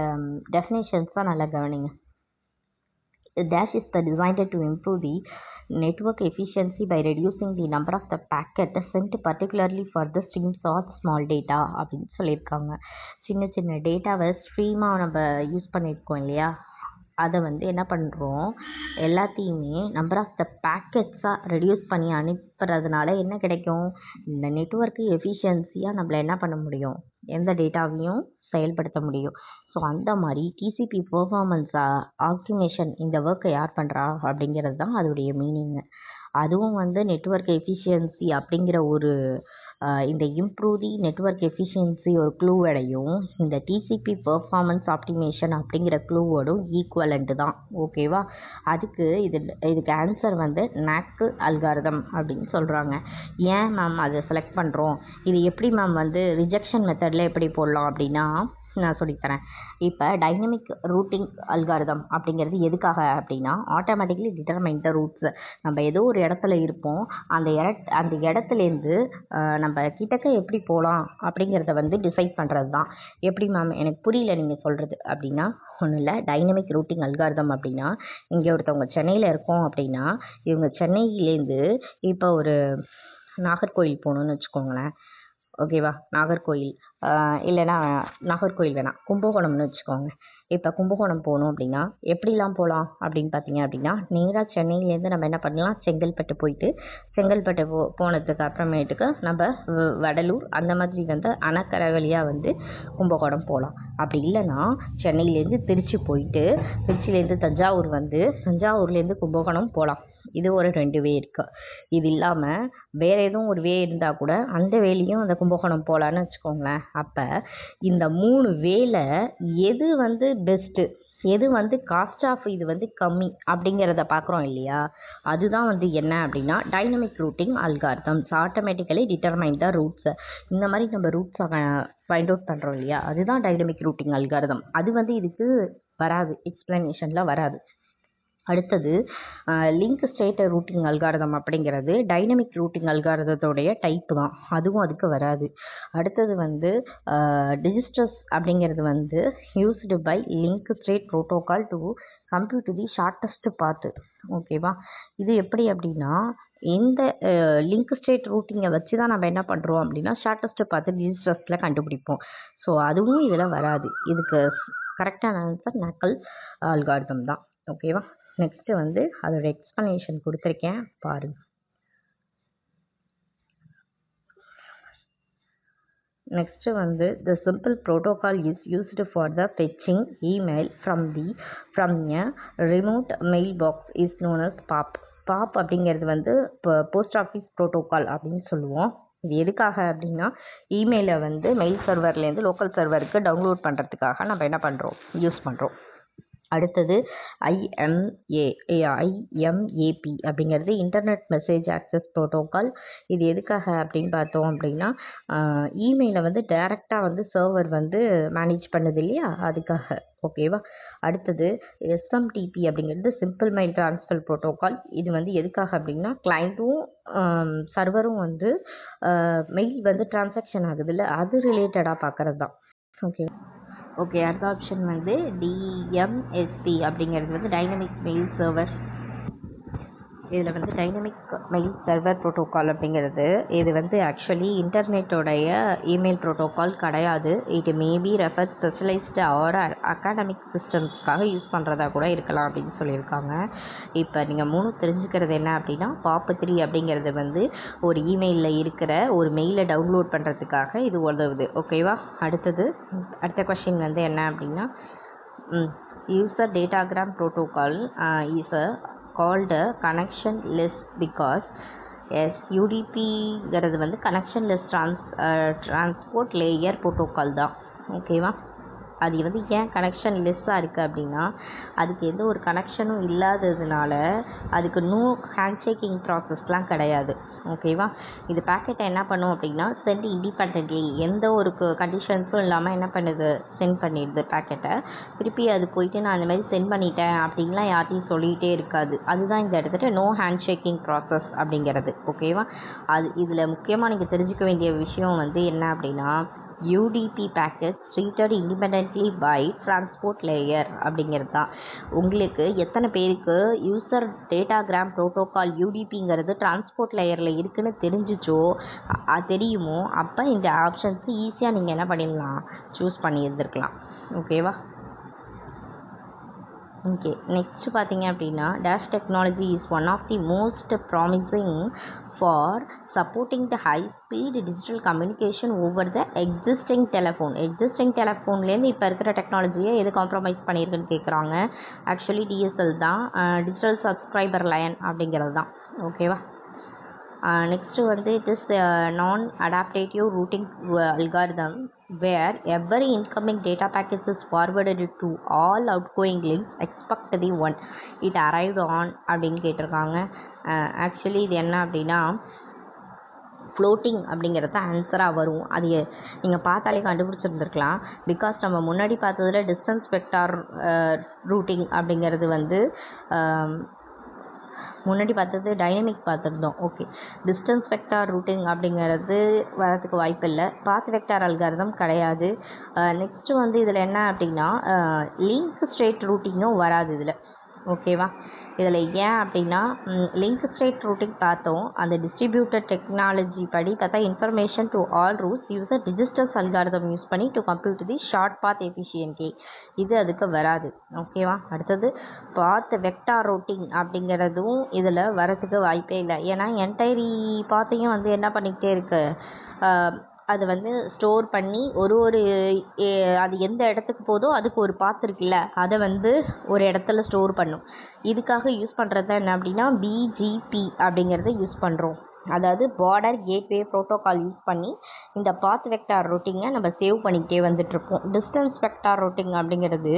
டெஃபினேஷன்ஸ் தான் நல்லா கவனிங்க. Dash is designed to improve the network efficiency by reducing the number of the packet sent, particularly for the streams or small data அப்படின்னு சொல்லியிருக்காங்க. சின்ன சின்ன டேட்டாவை ஸ்ட்ரீமாக நம்ம யூஸ் பண்ணியிருக்கோம் இல்லையா, அதை வந்து என்ன பண்ணுறோம், எல்லாத்தையுமே நம்பர் ஆஃப் த பேக்கெட்ஸாக ரெடியூஸ் பண்ணி அனுப்புறதுனால என்ன கிடைக்கும், இந்த நெட்வொர்க்கு எஃபிஷியன்சியாக நம்மளை என்ன பண்ண முடியும், எந்த டேட்டாவையும் செயல்படுத்த முடியும். ஸோ அந்த மாதிரி டிசிபி பெர்ஃபார்மன்ஸ் ஆப்டிமேஷன் இந்த ஒர்க்கை யார் பண்ணுறா அப்படிங்கிறது தான் அதோடைய மீனிங்கு. அதுவும் வந்து நெட்வொர்க் எஃபிஷியன்சி அப்படிங்கிற ஒரு இந்த இம்ப்ரூவ் தி நெட்வொர்க் எஃபிஷியன்சி ஒரு க்ளூவோடையும் இந்த டிசிபி பெர்ஃபார்மன்ஸ் ஆப்டிமேஷன் அப்படிங்கிற க்ளூவோடும் ஈக்குவலண்ட்டு தான். ஓகேவா, இதுக்கு ஆன்சர் வந்து NAC அல்காரிதம் அப்படின்னு சொல்கிறாங்க. ஏன் மேம் அதை செலக்ட் பண்ணுறோம், இது எப்படி மேம் வந்து ரிஜெக்ஷன் மெத்தடில் எப்படி போடலாம் அப்படின்னா நான் சொல்லித்தரேன். இப்போ டைனமிக் ரூட்டிங் அல்காரிதம் அப்படிங்கிறது எதுக்காக அப்படின்னா, ஆட்டோமேட்டிக்லி டிட்டர்மைன் த ரூட்ஸ். நம்ம ஏதோ ஒரு இடத்துல இருப்போம், அந்த இடத்துலேருந்து நம்ம கிட்டக்க எப்படி போகலாம் அப்படிங்கிறத வந்து டிசைட் பண்ணுறது தான். எப்படி மேம் எனக்கு புரியல நீங்கள் சொல்கிறது அப்படின்னா, ஒன்றும் இல்லை. டைனமிக் ரூட்டிங் அல்காரிதம் அப்படின்னா, இங்கே ஒருத்தவங்க சென்னையில் இருக்கோம் அப்படின்னா, இவங்க சென்னையிலேருந்து இப்போ ஒரு நாகர்கோயில் போகணுன்னு வச்சுக்கோங்களேன். ஓகேவா, நாகர்கோயில் இல்லைன்னா நாகர்கோயில் வேணாம், கும்பகோணம்னு வச்சுக்கோங்க. இப்போ கும்பகோணம் போகணும் அப்படின்னா எப்படிலாம் போகலாம் அப்படின்னு பார்த்தீங்க அப்படின்னா, நேராக சென்னையிலேருந்து நம்ம என்ன பண்ணலாம், செங்கல்பட்டு போயிட்டு செங்கல்பட்டு போனதுக்கு அப்புறமேட்டுக்கு நம்ம வடலூர் அந்த மாதிரி வந்து அணக்கரை வழியாக வந்து கும்பகோணம் போகலாம். அப்படி இல்லைன்னா சென்னையிலேருந்து திருச்சி போயிட்டு திருச்சியிலேருந்து தஞ்சாவூர் வந்து தஞ்சாவூர்லேருந்து கும்பகோணம் போகலாம். இது ஒரு 2 வே இருக்குது. இது இல்லாமல் வேறு எதுவும் ஒரு வே இருந்தால் கூட அந்த வேலையும் அந்த கும்பகோணம் போகலான்னு வச்சுக்கோங்களேன். அப்போ இந்த 3 வேல எது வந்து பெஸ்ட்டு, எது வந்து காஸ்ட் ஆஃப் இது வந்து கம்மி அப்படிங்கிறத பார்க்குறோம் இல்லையா, அதுதான் வந்து என்ன அப்படின்னா dynamic routing algorithms. Automatically determine the roots. இந்த மாதிரி நம்ம ரூட்ஸை ஃபைண்ட் அவுட் பண்ணுறோம் இல்லையா, அதுதான் டைனமிக் ரூட்டிங் அல்காரிதம். அது வந்து இதுக்கு வராது, எக்ஸ்பிளனேஷனில் வராது. அடுத்தது லிங்க் ஸ்டேட் ரூட்டிங் அல்காரிதம் அப்படிங்கிறது டைனமிக் ரூட்டிங் அல்காரிதத்தோடைய டைப்பு தான், அதுவும் அதுக்கு வராது. அடுத்தது வந்து டிஜிஸ்டர்ஸ் அப்படிங்கிறது வந்து used by link state protocol to compute the shortest path. ஓகேவா, இது எப்படி அப்படின்னா, இந்த லிங்க் ஸ்டேட் ரூட்டிங்கை வச்சு தான் நம்ம என்ன பண்ணுறோம் அப்படின்னா ஷார்ட்டஸ்ட் பாத்து டிஜிஸ்டர்ஸில் கண்டுபிடிப்போம். ஸோ அதுவும் இதில் வராது. இதுக்கு கரெக்டான ஆன்சர் NAC அல்காரிதம் தான். ஓகேவா, நெக்ஸ்ட்டு வந்து அதோட எக்ஸ்ப்ளனேஷன் கொடுத்துருக்கேன் பாருங்கள். நெக்ஸ்ட்டு வந்து the simple protocol is used for the fetching email from a remote mailbox is known as POP. POP அப்படிங்கிறது வந்து இப்போ போஸ்ட் ஆஃபீஸ் ப்ரோட்டோக்கால் அப்படின்னு சொல்லுவோம். இது எதுக்காக அப்படின்னா, இமெயிலை வந்து மெயில் சர்வர்லேருந்து லோக்கல் சர்வருக்கு டவுன்லோட் பண்ணுறதுக்காக நம்ம என்ன பண்ணுறோம், யூஸ் பண்ணுறோம். அடுத்தது IMAP அப்படிங்கிறது இன்டர்நெட் மெசேஜ் ஆக்சஸ் ப்ரோட்டோக்கால். இது எதுக்காக அப்படின்னு பார்த்தோம் அப்படின்னா, இமெயிலை வந்து டைரெக்டாக வந்து சர்வர் வந்து மேனேஜ் பண்ணுது இல்லையா, அதுக்காக. ஓகேவா, அடுத்தது SMTP அப்படிங்கிறது சிம்பிள் மெயில் ட்ரான்ஸ்ஃபர் ப்ரோட்டோக்கால். இது வந்து எதுக்காக அப்படின்னா, கிளைண்ட்டும் சர்வரும் வந்து மெயில் வந்து டிரான்சாக்ஷன் ஆகுது இல்லை, அது ரிலேட்டடாக பார்க்குறது தான். ஓகே, அடுத்த ஆப்ஷன் வந்து DMSP அப்படிங்கிறது வந்து டைனமிக் மெயில் சர்வர். இதில் வந்து டைனமிக் மெயில் சர்வர் ப்ரோட்டோக்கால் அப்படிங்கிறது இது வந்து ஆக்சுவலி இன்டர்நெட்டோடைய இமெயில் ப்ரோட்டோக்கால் கிடையாது. It maybe refer specialised or academic சிஸ்டம்ஸ்க்காக யூஸ் பண்ணுறதா கூட இருக்கலாம் அப்படின்னு சொல்லியிருக்காங்க. இப்போ நீங்கள் 3 தெரிஞ்சுக்கிறது என்ன அப்படின்னா, POP3 அப்படிங்கிறது வந்து ஒரு இமெயிலில் இருக்கிற ஒரு மெயிலை டவுன்லோட் பண்ணுறதுக்காக இது உதவுது. ஓகேவா, அடுத்த கொஸ்டின் வந்து என்ன அப்படின்னா, user datagram protocol is called a connectionless because yes UDPங்கிறது வந்து connectionless transport layer protocol தான். ஓகேவா? அது வந்து ஏன் கனெக்ஷன் லெஸ்ஸாக இருக்குது அப்படின்னா அதுக்கு எந்த ஒரு கனெக்ஷனும் இல்லாததுனால அதுக்கு நோ ஹேண்ட்ஷேக்கிங் ப்ராசஸ்லாம் கிடையாது. ஓகேவா? இது பேக்கெட்டை என்ன பண்ணும் அப்படின்னா சென்ட் இண்டிபெண்ட்லி எந்த ஒரு கண்டிஷன்ஸும் இல்லாமல் என்ன பண்ணுது சென்ட் பண்ணிடுது பேக்கெட்டை. திருப்பி அது போயிட்டு நான் அந்த மாதிரி சென்ட் பண்ணிட்டேன் அப்படின்லாம் யார்ட்டையும் சொல்லிகிட்டே இருக்காது. அதுதான் இந்த இடத்துல நோ ஹேண்ட்ஷேக்கிங் ப்ராசஸ் அப்படிங்கிறது. ஓகேவா? அது இதில் முக்கியமாக நீங்கள் தெரிஞ்சுக்க வேண்டிய விஷயம் வந்து என்ன அப்படின்னா UDP packets treated independently by transport layer அப்படிங்கிறது தான். உங்களுக்கு எத்தனை பேருக்கு யூசர் டேட்டாகிராம் ப்ரோட்டோகால் UDPங்கிறது டிரான்ஸ்போர்ட் லேயரில் இருக்குன்னு தெரியுமோ அப்போ இந்த ஆப்ஷன்ஸ் ஈஸியாக நீங்கள் என்ன பண்ணிடலாம் சூஸ் பண்ணி இருந்திருக்கலாம். ஓகேவா? ஓகே, நெக்ஸ்ட் பார்த்தீங்க அப்படின்னா dash technology is one of the most promising for supporting the high speed digital communication over the existing டெலஃபோன்லேருந்து இப்போ இருக்கிற டெக்னாலஜியை எது காம்ப்ரமைஸ் பண்ணியிருக்குன்னு கேட்குறாங்க. ஆக்சுவலி DSL தான், டிஜிட்டல் சப்ஸ்கிரைபர் லைன் அப்படிங்கிறது தான். ஓகேவா? நெக்ஸ்ட்டு வந்து it is non adaptive routing algorithm where every incoming data packet is forwarded to all outgoing links except the one it arrived on அப்படின்னு கேட்டிருக்காங்க. ஆக்சுவலி இது என்ன அப்படின்னா ஃப்ளோட்டிங் அப்படிங்கிறது ஆன்சராக வரும். அது நீங்கள் பார்த்தாலே கண்டுபிடிச்சிருந்துருக்கலாம். பிகாஸ் நம்ம முன்னாடி பார்த்ததுல டிஸ்டன்ஸ் வெக்டார் ரூட்டிங் அப்படிங்கிறது வந்து முன்னாடி பார்த்தது டைனமிக் பார்த்துருந்தோம். ஓகே, டிஸ்டன்ஸ் வெக்டார் ரூட்டிங் அப்படிங்கிறது வரதுக்கு வாய்ப்பு இல்லை. பாத் வெக்டார் அல்காரிதம் கிடையாது. நெக்ஸ்ட்டு வந்து இதில் என்ன அப்படின்னா லிங்க் ஸ்டேட் ரூட்டிங்கும் வராது இதில். ஓகேவா? இதில் ஏன் அப்படின்னா லிங்க் ஸ்டேட் ரூட்டிங் பார்த்தோம். அந்த டிஸ்ட்ரிபியூட்டட் டெக்னாலஜி படி பார்த்தா information to all routes user Dijkstra's algorithm use பண்ணி to compute the short path efficiently. இது அதுக்கு வராது. ஓகேவா? அடுத்தது பாத் வெக்டார் ரூட்டிங் அப்படிங்கிறதும் இதில் வரதுக்கு வாய்ப்பே இல்லை. ஏன்னா என்டைரி பாத்தையும் வந்து என்ன பண்ணிக்கிட்டே இருக்கு, அது வந்து ஸ்டோர் பண்ணி ஒரு அது எந்த இடத்துக்கு போதோ அதுக்கு ஒரு பாத் இருக்குல்ல அதை வந்து ஒரு இடத்துல ஸ்டோர் பண்ணும். இதுக்காக யூஸ் பண்ணுறது என்ன அப்படின்னா BGP அப்படிங்கிறத யூஸ் பண்ணுறோம். அதாவது பார்டர் கேட்வே ப்ரோட்டோகால் யூஸ் பண்ணி இந்த பாத் வெக்டார் ரூட்டிங்கை நம்ம சேவ் பண்ணிக்கிட்டே வந்துட்டுருக்கோம். டிஸ்டன்ஸ் வெக்டார் ரூட்டிங் அப்படிங்கிறது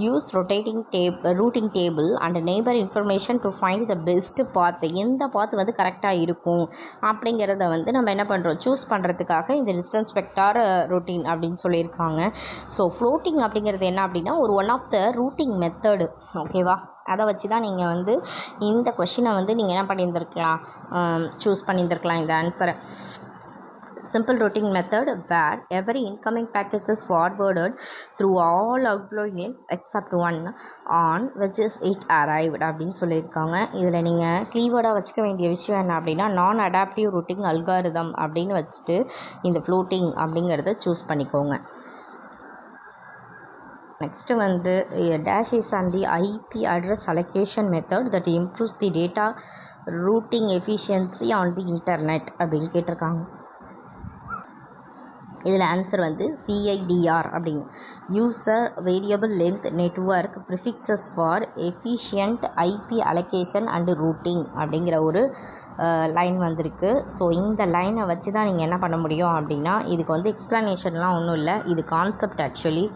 use routing table and neighbour information to find the best path. எந்த பாத் வந்து கரெக்டாக இருக்கும் அப்படிங்கிறத வந்து நம்ம என்ன பண்ணுறோம் சூஸ் பண்ணுறதுக்காக இந்த டிஸ்டன்ஸ் வெக்டார் ரூட்டிங் அப்படின்னு சொல்லியிருக்காங்க. ஸோ ஃப்ளோட்டிங் அப்படிங்கிறது என்ன அப்படின்னா ஒரு one of the routing method. ஓகேவா? அதை வச்சு தான் நீங்கள் வந்து இந்த கொஷினை வந்து நீங்கள் என்ன பண்ணியிருந்துருக்கலாம் சூஸ் பண்ணியிருந்துருக்கலாம் இந்த ஆன்சரை. simple routing method where every incoming packet is forwarded through all outgoing links except one on which is it arrived அப்படின்னு சொல்லியிருக்காங்க. இதில் நீங்கள் கீவேர்டாக வச்சுக்க வேண்டிய விஷயம் என்ன அப்படின்னா நான் அடாப்டிவ் ரூட்டிங் அல்காரிதம் அப்படின்னு வச்சுட்டு இந்த ஃப்ளோட்டிங் அப்படிங்கிறத சூஸ் பண்ணிக்கோங்க. Next வந்து dash is on the IP address allocation method that improves the data routing efficiency on the internet அப்படின்னு கேட்டிருக்காங்க. இதில் ஆன்சர் வந்து CIDR அப்படிங்க user variable length network prefixes for efficient IP allocation and routing அப்படிங்கிற ஒரு line வந்திருக்கு. So இந்த லைனை வச்சு தான் நீங்கள் என்ன பண்ண முடியும் அப்படின்னா இதுக்கு வந்து எக்ஸ்ப்ளனேஷன்லாம் ஒன்றும் இல்லை, இது concept actually.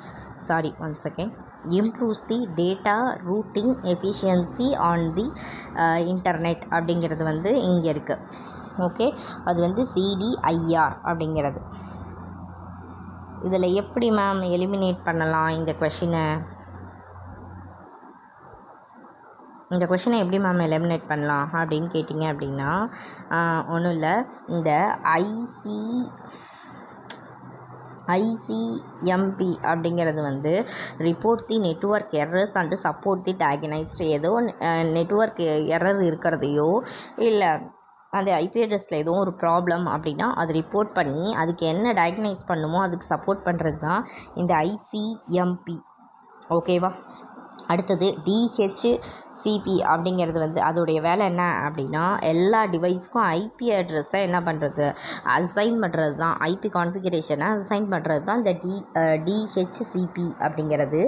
Sorry, one second. improves the data routing efficiency on the internet அப்படிங்கிறது வந்து இங்கே இருக்குது. ஓகே, அது வந்து CDIR அப்படிங்கிறது. இதில் எப்படி மேம் எலிமினேட் பண்ணலாம் இந்த கொஷினை எப்படி மேம் எலிமினேட் பண்ணலாம் அப்படின்னு கேட்டிங்க அப்படின்னா ஒன்றும் இல்லை, இந்த ICMP அப்படிங்கிறது வந்து report the network errors and support the diagnosed. ஏதோ நெட்வொர்க் எரர் இருக்கிறதையோ இல்லை அந்த ஐபி அட்ரஸில் ஏதோ ஒரு ப்ராப்ளம் அப்படின்னா அது ரிப்போர்ட் பண்ணி அதுக்கு என்ன டயக்னைஸ் பண்ணுமோ அதுக்கு சப்போர்ட் பண்ணுறது தான் இந்த ICMP. ஓகேவா? அடுத்தது DHCP சிபி அப்படிங்கிறது வந்து அதோடைய வேலை என்ன அப்படின்னா எல்லா டிவைஸ்க்கும் ஐபி அட்ரஸை என்ன பண்ணுறது, அசைன் பண்ணுறது தான். ஐபி கான்ஃபிகரேஷனை அசைன் பண்ணுறது தான் இந்த டிஹெச்சிபி அப்படிங்கிறது.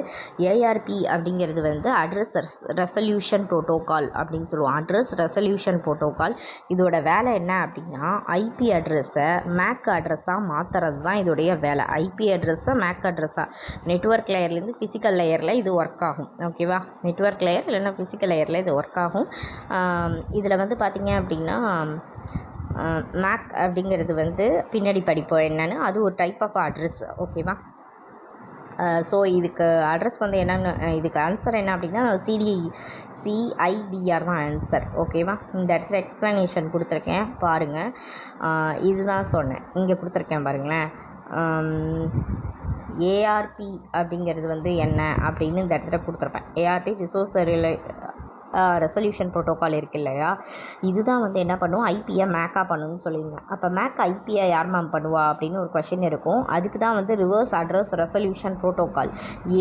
ஏஆர்பி அப்படிங்கிறது வந்து அட்ரஸ் ரெசல்யூஷன் ப்ரோட்டோகால் அப்படின்னு சொல்லுவோம். அட்ரஸ் ரெசல்யூஷன் ப்ரோட்டோகால் இதோட வேலை என்ன அப்படின்னா ஐபி அட்ரஸை மேக் அட்ரஸாக மாற்றுறது தான் இதோடைய வேலை. ஐபி அட்ரஸை மேக் அட்ரஸாக நெட்வொர்க் லேயர்லேருந்து ஃபிசிக்கல் லேயரில் இது ஒர்க் ஆகும். ஓகேவா, நெட்வொர்க் லேயர் இல்லைன்னா ஃபிசிக்கல் லேயரில் இது ஒர்க் ஆகும். இதில் வந்து பார்த்திங்க அப்படின்னா மேக் அப்படிங்கிறது வந்து பின்னாடி படிப்போம் என்னென்னு, அது ஒரு டைப் ஆஃப் அட்ரஸ். ஓகேவா, ஸோ இதுக்கு அட்ரஸ் வந்து என்னென்னு, இதுக்கு ஆன்சர் என்ன அப்படின்னா சிஐடிஆர் தான் ஆன்சர். ஓகேவா, இந்த இடத்துல எக்ஸ்ப்ளனேஷன் கொடுத்துருக்கேன் பாருங்கள். இதுதான் சொன்னேன், இங்கே கொடுத்துருக்கேன் பாருங்களேன். ஏஆர்பி அப்படிங்கிறது வந்து என்ன அப்படின்னு இந்த இடத்துல கொடுத்துருப்பேன். ஏஆர்பி ரிசோர்ஸ் ரெசல்யூஷன் ப்ரோட்டோகால் இருக்கு இல்லையா, இதுதான் வந்து என்ன பண்ணுவோம், ஐபியை மேக்காக பண்ணணும்னு சொல்லியிருந்தேன். அப்போ மேக் ஐபியை யார் மேம் பண்ணுவா அப்படின்னு ஒரு கொஷின் இருக்கும். அதுக்கு தான் வந்து ரிவர்ஸ் அட்ரஸ் ரெசல்யூஷன் ப்ரோட்டோகால்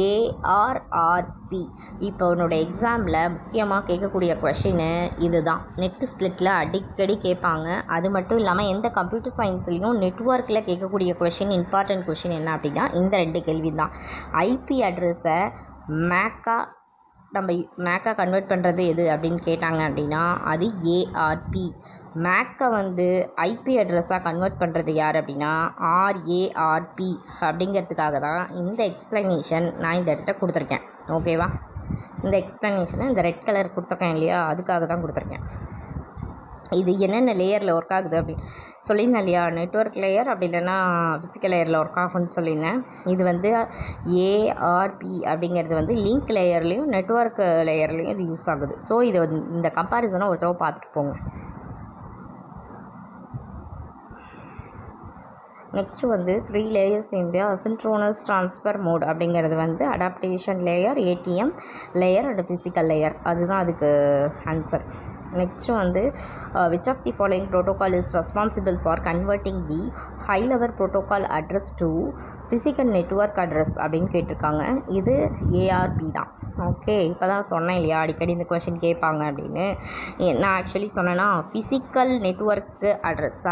ஏஆர்ஆர்பி. இப்போ உன்னோட எக்ஸாமில் முக்கியமாக கேட்கக்கூடிய கொஷினு இதுதான். நெட் ஸ்பிளிட்டில் அடிக்கடி கேட்பாங்க. அது மட்டும் இல்லாமல் எந்த கம்ப்யூட்டர் சயின்ஸ்லேயும் நெட்வொர்க்கில் கேட்கக்கூடிய கொஷின், இம்பார்ட்டன்ட் கொஷின் என்ன அப்படின்னா இந்த 2 கேள்வி தான். ஐபி அட்ரஸை மேக்காக கன்வெர்ட் பண்ணுறது எது அப்படின்னு கேட்டாங்க அப்படின்னா அது ஏஆர்பி. மேக்கை வந்து ஐபி அட்ரஸாக கன்வெர்ட் பண்ணுறது யார் அப்படின்னா ஆர்ஏஆர்பி. அப்படிங்கிறதுக்காக தான் இந்த எக்ஸ்ப்ளனேஷன் நான் இந்த இடத்த கொடுத்துருக்கேன். ஓகேவா, இந்த எக்ஸ்ப்ளனேஷனை இந்த ரெட் கலர் கொடுத்துருக்கேன் இல்லையா, அதுக்காக தான் கொடுத்துருக்கேன். இது என்னென்ன லேயரில் ஒர்க் ஆகுது அப்படின்னு சொல்லியிருந்தேன் இல்லையா, நெட்வொர்க் லேயர் அப்படி இல்லைன்னா ஃபிசிக்கல் லேயரில் ஒர்க் ஆகும்னு சொல்லியிருந்தேன். இது வந்து ஏஆர்பி அப்படிங்கிறது வந்து லிங்க் லேயர்லேயும் நெட்வொர்க் லேயர்லேயும் இது யூஸ் ஆகுது. ஸோ இது இந்த கம்பேரிசனை ஒரு தடவை பார்த்துட்டு போங்க. நெக்ஸ்ட்டு வந்து 3 லேயர்ஸ் இந்த அசின்க்ரோனஸ் ட்ரான்ஸ்ஃபர் மோட் அப்படிங்கிறது வந்து adaptation layer, ATM layer and physical layer. அதுதான் அதுக்கு ஆன்சர். நெக்ஸ்ட்டு வந்து which of the following protocol is responsible for converting the high level protocol address to physical network address அப்படின்னு கேட்டிருக்காங்க. இது ARP தான். Okay, இப்போ தான் சொன்னேன் இல்லையா அடிக்கடி இந்த கொஷின் கேட்பாங்க அப்படின்னு. நான் ஆக்சுவலி சொன்னேன்னா physical network address,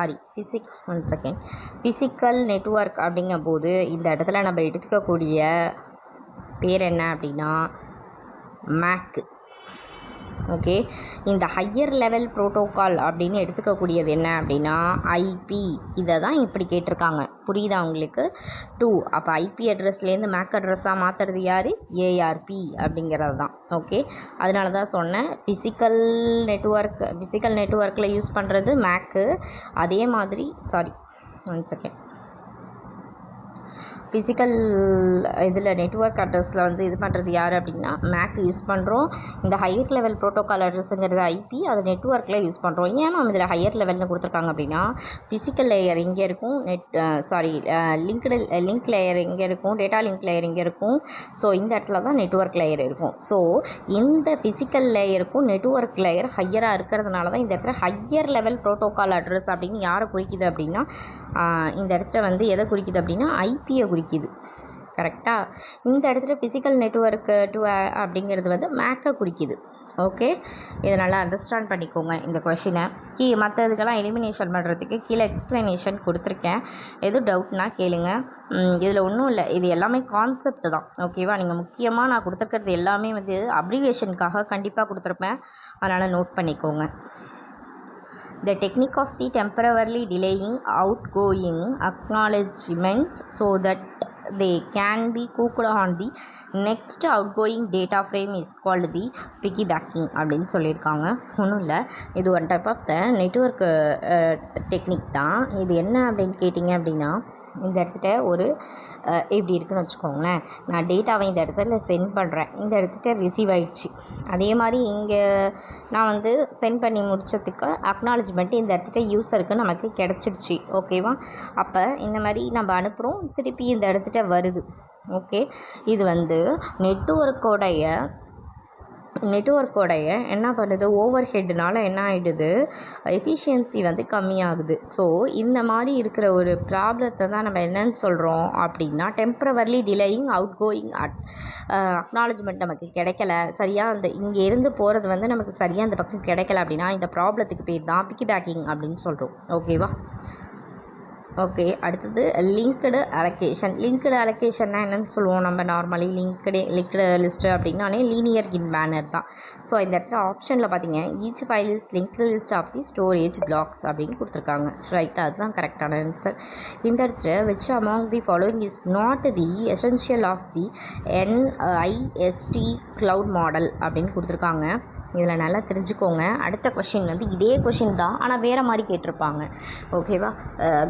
physical network அப்படிங்கும்போது இந்த இடத்துல நம்ம எடுத்துக்கக்கூடிய பேர் என்ன அப்படின்னா மேக். ஓகே, இந்த ஹையர் லெவல் ப்ரோட்டோகால் அப்படின்னு எடுத்துக்கக்கூடியது என்ன அப்படின்னா ஐபி. இதை தான் இப்படி கேட்டிருக்காங்க. புரியுதா உங்களுக்கு? 2. அப்போ ஐபி அட்ரஸ்லேருந்து மேக் அட்ரஸாக மாற்றுறது யார்? ஏஆர்பி அப்படிங்கிறது தான். ஓகே, அதனால தான் சொன்னேன் ஃபிசிக்கல் நெட்வொர்க்கில் யூஸ் பண்ணுறது மேக்கு. அதே மாதிரி ஃபிசிக்கல் இதில் நெட்வொர்க் அட்ரஸில் வந்து இது பண்ணுறது யார் அப்படின்னா மேக் யூஸ் பண்ணுறோம். இந்த ஹையர் லெவல் ப்ரோட்டோகால் அட்ரஸுங்கிறது ஐபி, அது நெட்வொர்க்கில் யூஸ் பண்ணுறோம். ஏன் நம்ம இதில் ஹையர் லெவல்னு கொடுத்துருக்காங்க அப்படின்னா ஃபிசிக்கல் லேயர் இங்கே இருக்கும், லிங்க் லேயர் இங்கே இருக்கும், டேட்டா லிங்க் லேயர் இங்கே இருக்கும். ஸோ இந்த இடத்துல தான் நெட்வொர்க் லேயர் இருக்கும். ஸோ இந்த ஃபிசிக்கல் லேயருக்கும் நெட்வொர்க் லேயர் ஹையராக இருக்கிறதுனால தான் இந்த இடத்துல ஹையர் லெவல் ப்ரோட்டோகால் அட்ரஸ் அப்படின்னு யாரை குறிக்குது அப்படின்னா இந்த இடத்துல வந்து எதை குறிக்குது அப்படின்னா ஐபியை குறிக்குது. கரெக்டாக, இந்த இடத்துல ஃபிசிக்கல் நெட்வொர்க் அப்படிங்கிறது வந்து மேக்கை குறிக்குது. ஓகே, இதை நல்லா அண்டர்ஸ்டாண்ட் பண்ணிக்கோங்க இந்த கொஷினை. மற்றதுக்கெல்லாம் எலிமினேஷன் பண்ணுறதுக்கு கீழே எக்ஸ்ப்ளனேஷன் கொடுத்துருக்கேன். எதுவும் டவுட்னா கேளுங்க. இதில் ஒன்றும் இல்லை, இது எல்லாமே கான்செப்ட் தான். ஓகேவா, நீங்கள் முக்கியமாக நான் கொடுத்துருக்கிறது எல்லாமே வந்து அப்ரிவேஷனுக்காக கண்டிப்பாக கொடுத்துருப்பேன். அதனால் நோட் பண்ணிக்கோங்க. The technique of the temporarily delaying outgoing acknowledgements so that they can be cooked on the next outgoing data frame is called the piggybacking அப்படின்னு சொல்லியிருக்காங்க. ஒன்றும் இல்லை, இது one type of the network technique தான். இது என்ன அப்படின்னு கேட்டிங்க அப்படின்னா இந்த இடத்துல ஒரு எப்படி இருக்குன்னு வச்சுக்கோங்களேன். நான் டேட்டாவை இந்த இடத்துல சென்ட் பண்ணுறேன், இந்த இடத்துல ரிசீவ் ஆகிடுச்சு. அதே மாதிரி இங்கே நான் வந்து சென்ட் பண்ணி முடித்ததுக்கு அக்னாலஜ்மெண்ட் இந்த இடத்துல யூஸருக்கு நமக்கு கிடச்சிடுச்சு. ஓகேவா, அப்போ இந்த மாதிரி நம்ம அனுப்புகிறோம், திருப்பி இந்த இடத்துல வருது. ஓகே, இது வந்து நெட்வொர்க்கோடைய நெட்வொர்க்கோடைய என்ன பண்ணுது, ஓவர் ஹெட்னால என்ன ஆகிடுது, எஃபிஷியன்சி வந்து கம்மியாகுது. ஸோ இந்த மாதிரி இருக்கிற ஒரு ப்ராப்ளத்தை தான் நம்ம என்னன்னு சொல்கிறோம் அப்படின்னா, temporarily delaying out going acknowledgement நமக்கு கிடைக்கல, சரியாக அந்த இங்கே இருந்து போகிறது வந்து நமக்கு சரியாக அந்த பக்கம் கிடைக்கல அப்படின்னா இந்த ப்ராப்ளத்துக்கு பேர் தான் பிக்கிபேக்கிங் அப்படின்னு சொல்கிறோம். ஓகேவா? ஓகே, அடுத்தது லிங்க்டு அலோகேஷன். லிங்க்டு அலோகேஷன்னா என்னென்னு சொல்லுவோம் நம்ம நார்மலி, லிங்க்டு லிஸ்ட்டு அப்படின்னாலே லீனியர் இன் மேனர் தான். ஸோ இந்த இடத்துல ஆப்ஷனில் பார்த்தீங்க, each file is linked list of the storage blocks அப்படின்னு கொடுத்துருக்காங்க. ரைட், அதுதான் கரெக்டான ஆன்சர். இந்த இடத்துல which among the following is not the essential of the NIST cloud model அப்படின்னு கொடுத்துருக்காங்க. இதில் நல்லா தெரிஞ்சுக்கோங்க. அடுத்த கொஷின் வந்து இதே கொஷின் தான், ஆனால் வேறு மாதிரி கேட்டிருப்பாங்க. ஓகேவா?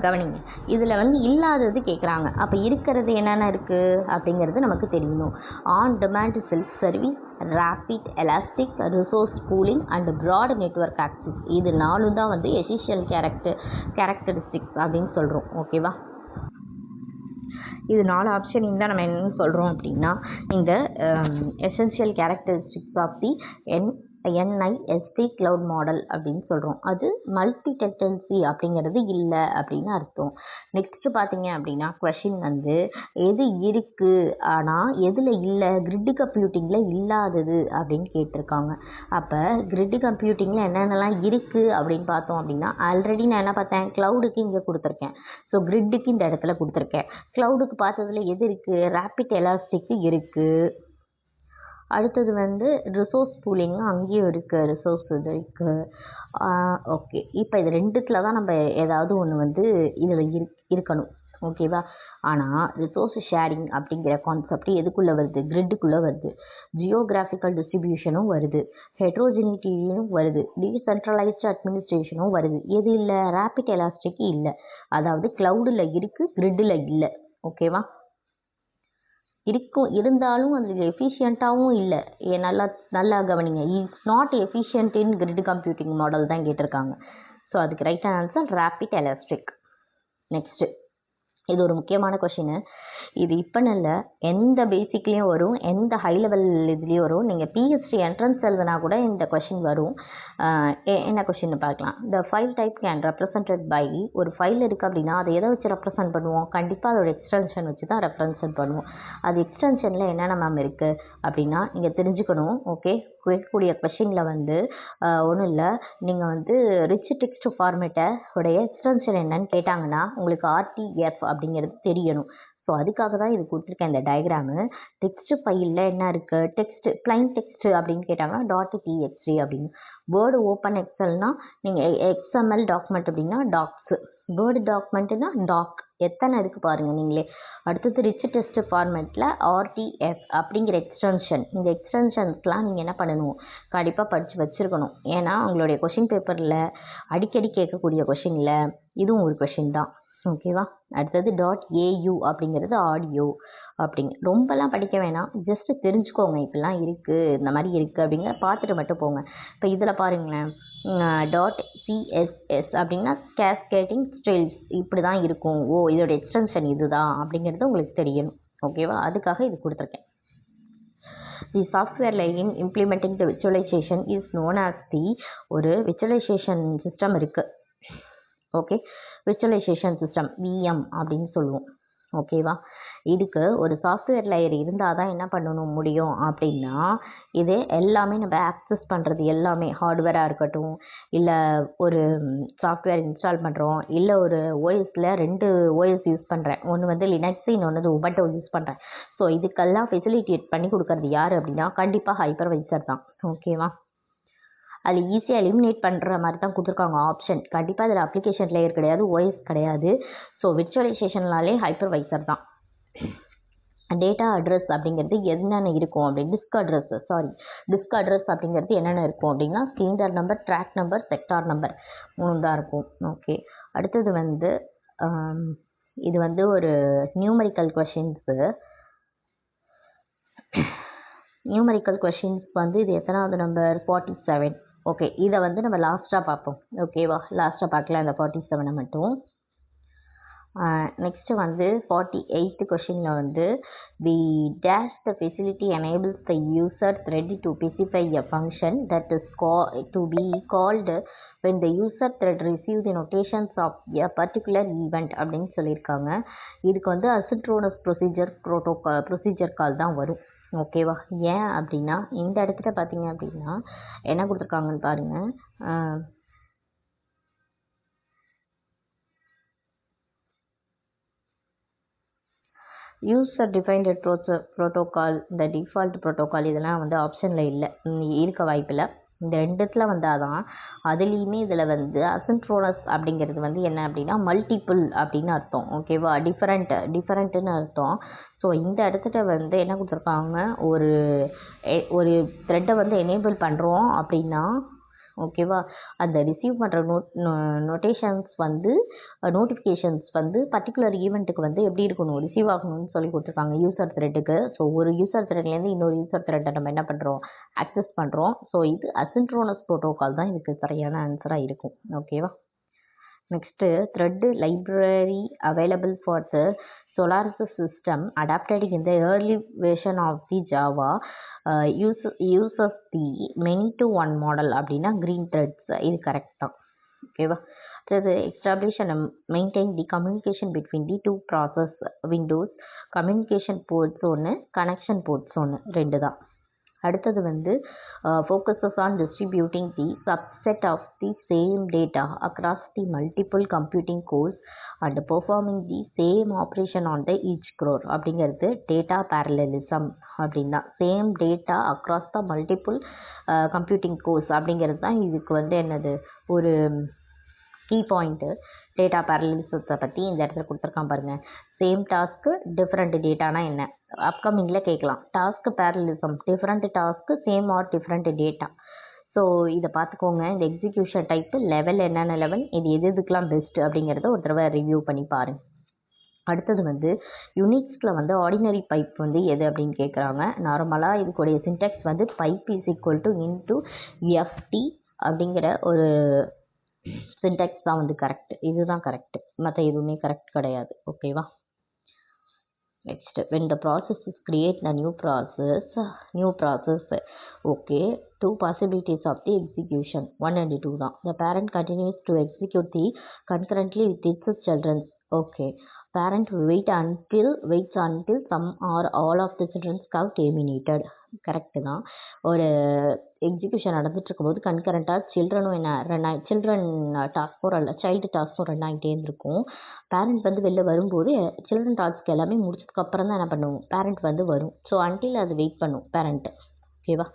கவனிங்க, இதில் வந்து இல்லாதது கேட்குறாங்க. அப்போ இருக்கிறது என்னென்ன இருக்குது அப்படிங்கிறது நமக்கு தெரியணும். On demand self service, rapid elastic, resource pooling and broad network access. இது 4 தான் வந்து எசென்ஷியல் கேரக்டரிஸ்டிக்ஸ் அப்படின்னு சொல்கிறோம். ஓகேவா? இது 4 ஆப்ஷன் தான் நம்ம என்னென்னு சொல்கிறோம் அப்படின்னா, இந்த essential characteristics of the NIST cloud model அப்படின்னு சொல்கிறோம். அது மல்டி டென்டன்சி அப்படிங்கிறது இல்லை அப்படின்னு அர்த்தம். நெக்ஸ்ட்டு பார்த்தீங்க அப்படின்னா, கொஷின் வந்து எது இருக்குது ஆனால் எதில் இல்லை, கிரிட் கம்ப்யூட்டிங்கில் இல்லாதது அப்படின்னு கேட்டிருக்காங்க. அப்போ கிரிட் கம்ப்யூட்டிங்கில் என்னென்னலாம் இருக்குது அப்படின்னு பார்த்தோம் அப்படின்னா, ஆல்ரெடி நான் என்ன பார்த்தேன், க்ளவுடுக்கு இங்கே கொடுத்துருக்கேன். ஸோ கிரிட்டுக்கு இந்த இடத்துல கொடுத்துருக்கேன். க்ளவுடுக்கு பார்த்ததுல எது இருக்குது, ரேபிட் எலாஸ்டிக்கு இருக்குது. அடுத்தது வந்து ரிசோர்ஸ் பூலிங் அங்கேயும் இருக்குது, ரிசோர்ஸ் இது இருக்குது. ஓகே, இப்போ இது 2த்தில் தான் நம்ம ஏதாவது ஒன்று வந்து இதில் இருக்கணும். ஓகேவா? ஆனால் ரிசோர்ஸ் ஷேரிங் அப்படிங்கிற கான்செப்ட் எதுக்குள்ளே வருது, கிரிட்டுக்குள்ளே வருது. ஜியோகிராஃபிக்கல் டிஸ்ட்ரிபியூஷனும் வருது, ஹெட்ரோஜெனிட்டியும் வருது, டீசென்ட்ரலைஸ்டு அட்மினிஸ்ட்ரேஷனும் வருது. எது இல்லை, ரேபிட் எலாஸ்டிக் இல்லை. அதாவது க்ளவுடில் இருக்குது, கிரிட்டில் இல்லை. ஓகேவா? இருந்தாலும் அது எஃபிஷியண்ட்டாகவும் இல்லை. நல்லா கவனிங்க, it's not efficient in grid computing model தான் கேட்டிருக்காங்க. ஸோ அதுக்கு ரைட்டான ஆன்சர் ரேபிட் எலாஸ்டிக். நெக்ஸ்ட்டு, இது ஒரு முக்கியமான கொஷின். இது இப்போன்னு இல்லை, எந்த பேசிக்லேயும் வரும், எந்த ஹை லெவல் இதுலேயும் வரும். நீங்கள் பிஹெச்டி என்ட்ரன்ஸ் எழுதுனா கூட இந்த கொஷின் வரும். என்ன கொஷின் பார்க்கலாம். The file type can represented by, ஒரு ஃபைல் இருக்குது அப்படின்னா அதை எதை வச்சு ரெப்ரசன்ட் பண்ணுவோம், கண்டிப்பாக அதோட எக்ஸ்டென்ஷன் வச்சு தான் ரெப்ரசன்ட் பண்ணுவோம். அது எக்ஸ்டென்ஷனில் என்னென்ன மேம் இருக்குது அப்படின்னா நீங்கள் தெரிஞ்சுக்கணும். ஓகே, கேட்கக்கூடிய கொஷினில் வந்து ஒன்றும் இல்லை, நீங்கள் வந்து ரிச் டெக்ஸ்ட் ஃபார்மேட்டை உடைய எக்ஸ்டென்ஷன் என்னன்னு கேட்டாங்கன்னா உங்களுக்கு RTF அப்படிங்கிறது தெரியணும். ஸோ அதுக்காக தான் இது கொடுத்துருக்கேன் இந்த டயக்ராமு. டெக்ஸ்ட் ஃபைலில் என்ன இருக்குது, பிளைன் டெக்ஸ்ட் அப்படின்னு கேட்டாங்கன்னா .txt அப்படின்னு. வேர்டு ஓப்பன் எக்ஸல்னா நீங்கள் XML டாக்குமெண்ட் அப்படின்னா டாக்ஸ், வேர்டு டாக்குமெண்ட்டுனா டாக். எத்தனை இருக்குது பாருங்கள் நீங்களே. அடுத்தது ரிச் டெக்ஸ்ட் ஃபார்மேட்டில் RTF அப்படிங்கிற எக்ஸ்டென்ஷன். இந்த எக்ஸ்டென்ஷன்ஸ்லாம் நீங்கள் என்ன பண்ணணும், கண்டிப்பாக படித்து வச்சுருக்கணும். ஏன்னா உங்களுடைய கொஷின் பேப்பரில் அடிக்கடி கேட்கக்கூடிய கொஷினில் இதுவும் ஒரு கொஷின் தான். ஓகேவா? அடுத்தது .AU அப்படிங்கிறது ஆடியோ அப்படிங்க. ரொம்பலாம் படிக்க வேணாம், ஜஸ்ட் தெரிஞ்சுக்கோங்க இப்படிலாம் இருக்குது, இந்த மாதிரி இருக்குது அப்படிங்கிற பார்த்துட்டு மட்டும் போங்க. இப்போ இதில் பாருங்களேன், .CSS அப்படின்னா கேஸ்கேட்டிங் ஸ்டைல்ஸ் இப்படி தான் இருக்கும். ஓ, இதோட எக்ஸ்டென்ஷன் இதுதான் அப்படிங்கிறது உங்களுக்கு தெரியணும். ஓகேவா? அதுக்காக இது கொடுத்துருக்கேன். The software line implementing the virtualisation is known as the, ஒரு விச்சுவலைசேஷன் சிஸ்டம் இருக்குது. ஓகே, விச்சுவலைசேஷன் சிஸ்டம் VM அப்படின்னு சொல்லுவோம். ஓகேவா? இதுக்கு ஒரு சாஃப்ட்வேர் லேயர் இருந்தால் தான் என்ன பண்ணணும் முடியும் அப்படின்னா, இது எல்லாமே நம்ம ஆக்சஸ் பண்ணுறது எல்லாமே ஹார்ட்வேராக இருக்கட்டும், இல்லை ஒரு சாஃப்ட்வேர் இன்ஸ்டால் பண்ணுறோம், இல்லை ஒரு OSல 2 OS யூஸ் பண்ணுறேன், ஒன்று வந்து லினக்ஸ், இன்னொன்று உபுண்டு யூஸ் பண்ணுறேன். ஸோ இதுக்கெல்லாம் ஃபெசிலிட்டேட் பண்ணி கொடுக்கறது யார் அப்படின்னா கண்டிப்பாக ஹைப்பர்வைசர் தான். ஓகேவா? அது ஈஸியாக எலிமினேட் பண்ணுற மாதிரி தான் கொடுத்துருக்காங்க ஆப்ஷன். கண்டிப்பாக இதில் அப்ளிகேஷன் லேயர் கிடையாது, OS கிடையாது. ஸோ விர்ச்சுவலைசேஷன்னாலே ஹைப்பர்வைசர் தான். டேட்டா அட்ரஸ் அப்படிங்கிறது என்னென்ன இருக்கும் அப்படின்னு, டிஸ்க் அட்ரஸ் அப்படிங்கிறது என்னென்ன இருக்கும் அப்படின்னா cylinder number, track number, sector number 3 தான் இருக்கும். ஓகே, அடுத்தது வந்து இது வந்து ஒரு நியூமரிக்கல் கொஷின்ஸு. நியூமரிக்கல் கொஷின்ஸ் வந்து இது எத்தனாவது நம்பர், 47. ஓகே, இதை வந்து நம்ம லாஸ்ட்டாக பார்ப்போம். ஓகேவா? லாஸ்ட்டாக பார்க்கலாம் இந்த 47 மட்டும். நெக்ஸ்ட் வந்து 48th கொஷினில் வந்து தி dash the facility enables the user thread to specify a function that is to be called when the user thread receive the notations of a particular event அப்படின்னு சொல்லியிருக்காங்க. இதுக்கு வந்து அசின்க்ரோனஸ் ப்ரொசீஜர் கால் தான் வரும். ஓகேவா? ஏன் அப்படின்னா இந்த இடத்துல பார்த்தீங்க அப்படின்னா என்ன கொடுத்துருக்காங்கன்னு பாருங்கள். யூசர் டிஃபைன்டு ப்ரோட்டோகால், இந்த டிஃபால்ட் ப்ரோட்டோகால் இதெல்லாம் வந்து ஆப்ஷனில் இல்லை, இருக்க வாய்ப்பில்லை. இந்த ரெண்டுத்தில் வந்தால் தான். அதுலேயுமே இதில் வந்து அசின்க்ரோனஸ் அப்படிங்கிறது வந்து என்ன அப்படின்னா மல்டிப்புள் அப்படின்னு அர்த்தம். ஓகேவா? டிஃபரெண்ட்டுன்னு அர்த்தம். ஸோ இந்த இடத்துல வந்து என்ன கொடுத்துருக்காங்க, ஒரு த்ரெட்டை வந்து எனேபிள் பண்ணுறோம் அப்படின்னா ஓகேவா, அந்த ரிசீவ் பண்ணுற நோட்டேஷன்ஸ் வந்து நோட்டிஃபிகேஷன்ஸ் வந்து பர்டிகுலர் ஈவெண்ட்டுக்கு வந்து எப்படி இருக்கணும், ரிசீவ் ஆகணும்னு சொல்லி கொடுத்துருக்காங்க யூசர் த்ரெட்டுக்கு. ஸோ ஒரு யூசர் த்ரெட்லேருந்து இன்னொரு யூசர் த்ரெட்டை நம்ம என்ன பண்ணுறோம், ஆக்சஸ் பண்ணுறோம். ஸோ இது அசின்க்ரோனஸ் ப்ரோட்டோகால் தான் இதுக்கு சரியான ஆன்சராக இருக்கும். ஓகேவா? Next thread library available for the Solaris system adapted in the early version of the Java uses the many to one model அப்படின்னா green threads. இது கரெக்ட் தான். ஓகேவா? அடுத்தது establish and maintain the communication between the two process windows. Communication ports ஒன்று, connection ports ஒன்று, ரெண்டு தான். அடுத்தது வந்து focuses on distributing the subset of the same data across the multiple computing cores and performing the same operation on the each core அப்படிங்கிறது data parallelism அப்படின்னா same data across the multiple computing course அப்படிங்கிறது தான் இதுக்கு வந்து என்னது ஒரு key point. Data பேரலலிசத்தை பற்றி இந்த இடத்துல கொடுத்துருக்கான் பாருங்கள். சேம் டாஸ்க்கு டிஃப்ரெண்ட் டேட்டானா என்ன, அப்கமிங்கில் கேட்கலாம். Task parallelism, different task same are different data. So இதை பார்த்துக்கோங்க. இந்த எக்ஸிக்யூஷன் டைப்பு லெவல் என்னென்ன லெவல், இது எதுக்கெலாம் பெஸ்ட்டு அப்படிங்கிறத ஒரு தடவை ரிவ்யூ பண்ணி பாருங்கள். அடுத்தது வந்து யூனிக்ஸில் வந்து ஆர்டினரி பைப் வந்து எது அப்படின்னு கேட்குறாங்க. நார்மலாக இதுக்குடைய சின்டெக்ஸ் வந்து pipe is equal to int FD அப்படிங்கிற ஒரு சின்டெக்ஸ் தான் வந்து கரெக்ட். இதுதான் கரெக்ட், மற்ற எதுவுமே கரெக்ட் கிடையாது. ஓகேவா? Next when the process is create a new process okay, two possibilities of the execution 1 and 2 தான். the parent continues to execute the concurrently with its children. okay, parent waits until some or all of the children have terminated. Correct தான். ஒரு execution நடந்துட்டு இருக்கும்போது கன்கரண்ட்டாக children டாஸ்க்கும் child டாஸ்க்கும் run ஆகிட்டே இருந்திருக்கும். Parent வந்து வெளில வரும்போது சில்ட்ரன் டாஸ்க் எல்லாமே முடிச்சதுக்கப்புறம் தான் என்ன பண்ணுவோம், பேரண்ட் வந்து வரும். ஸோ அன்டில் அது வெயிட் பண்ணும் பேரண்ட்டு. ஓகேவா?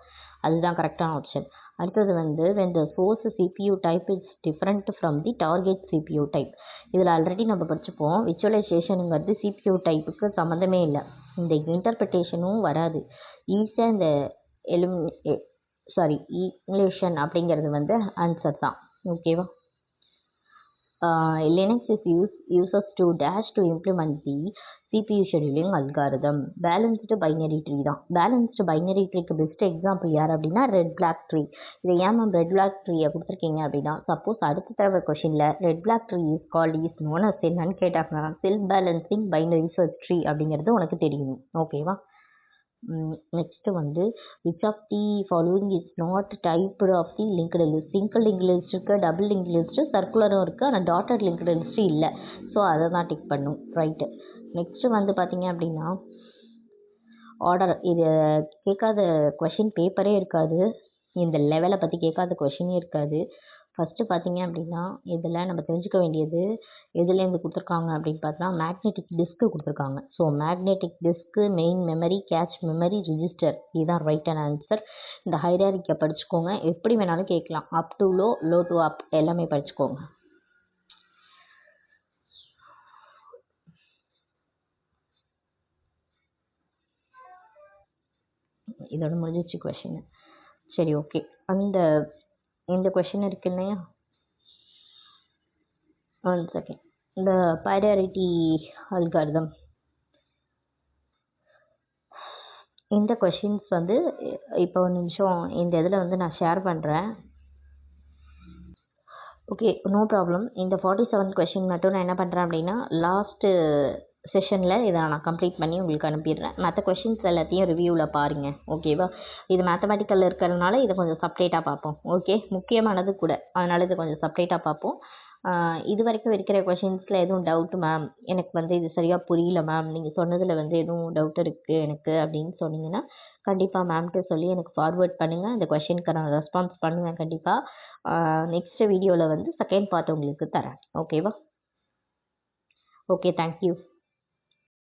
அதுதான் கரெக்டான ஆப்ஷன். அடுத்தது வந்து when the source CPU type is different from the target CPU type. இதில் ஆல்ரெடி நம்ம படிச்சுப்போம். விச்சுவலைசேஷனுங்கிறது CPU டைப்புக்கு சம்மந்தமே இல்லை, இந்த இன்டர்பிரிட்டேஷனும் வராது. ஈஸியாக இந்த இம்லேஷன் அப்படிங்கிறது வந்து ஆன்சர் தான். ஓகேவா? Linux is uses to dash to implement the CPU scheduling algorithm. Balanced binary tree தான். Balanced binary treeக்கு பெஸ்ட் எக்ஸாம்பிள் யார் அப்படின்னா ரெட் பிளாக் ட்ரீ. இதை ஏன் மேம் ரெட் பிளாக் ட்ரீயை கொடுத்துருக்கீங்க அப்படின்னா, சப்போஸ் அடுத்த தடவை கொஷினில் red black tree is called is known as என்னன்னு கேட்டாங்கன்னா self balancing binary search tree அப்படிங்கிறது உனக்கு தெரியும். ஓகேவா? நெக்ஸ்ட் வந்து which of the following is not typed of the linked list. Single link list இருக்குது, டபுள் லிங்க் லிஸ்ட்டு, சர்க்குலரும் இருக்குது, ஆனால் டாட்டட் லிங்க்டு லிஸ்ட்டு இல்லை. ஸோ அதை தான் டிக் பண்ணும். ரைட்டு. நெக்ஸ்ட்டு வந்து பார்த்தீங்க அப்படின்னா ஆர்டர், இது கேட்காத கொஷின் பேப்பரே இருக்காது, இந்த லெவலை பற்றி கேட்காத கொஷினே இருக்காது. ஃபஸ்ட்டு பார்த்தீங்க அப்படின்னா இதில் நம்ம தெரிஞ்சுக்க வேண்டியது எதுலேருந்து கொடுத்துருக்காங்க அப்படின்னு பார்த்தா மேக்னெட்டிக் டிஸ்க்கு கொடுத்துருக்காங்க. So magnetic disc, main memory, cache memory, register, இதுதான் ரைட்டான ஆன்சர். இந்த ஹைராரிக்கை படிச்சுக்கோங்க, எப்படி வேணாலும் கேட்கலாம். Up to low, low to up எல்லாமே படிச்சுக்கோங்க. இதோட முடிஞ்சிச்சு கொஷின். சரி, ஓகே. இந்த கொஷின் இருக்கு இல்லையா, 1 செகண்ட். இந்த பைடாரிட்டி அல்காரிதம், இந்த கொஷின்ஸ் வந்து இப்போ ஒரு நிமிஷம் இந்த இதில் வந்து நான் ஷேர் பண்ணுறேன். Okay, no problem. இந்த 47th கொஷின் மட்டும் நான் என்ன பண்ணுறேன் அப்படின்னா லாஸ்ட்டு செஷனில் இதை நான் கம்ப்ளீட் பண்ணி உங்களுக்கு அனுப்பிடுறேன். மற்ற கொஷின்ஸ் எல்லாத்தையும் ரிவ்யூவில் பாருங்கள், ஓகேவா? இது மேத்தமெட்டிக்கல் இருக்கிறதுனால இதை கொஞ்சம் செப்பரேட்டாக பார்ப்போம், ஓகே? முக்கியமானது கூட, அதனால் இது கொஞ்சம் செப்பரேட்டாக பார்ப்போம். இது வரைக்கும் இருக்கிற கொஷின்ஸில் எதுவும் டவுட்டு மேம், எனக்கு வந்து இது சரியாக புரியல மேம், நீங்கள் சொன்னதில் வந்து எதுவும் டவுட் இருக்குது எனக்கு அப்படின்னு சொன்னீங்கன்னா கண்டிப்பாக மேம்கிட்ட சொல்லி எனக்கு ஃபார்வேர்ட் பண்ணுங்கள். அந்த கொஷினுக்கு நான் ரெஸ்பான்ஸ் பண்ணுவேன் கண்டிப்பாக. நெக்ஸ்ட் வீடியோவில் வந்து செகண்ட் பார்ட் உங்களுக்கு தரேன், ஓகேவா? Okay, thank you.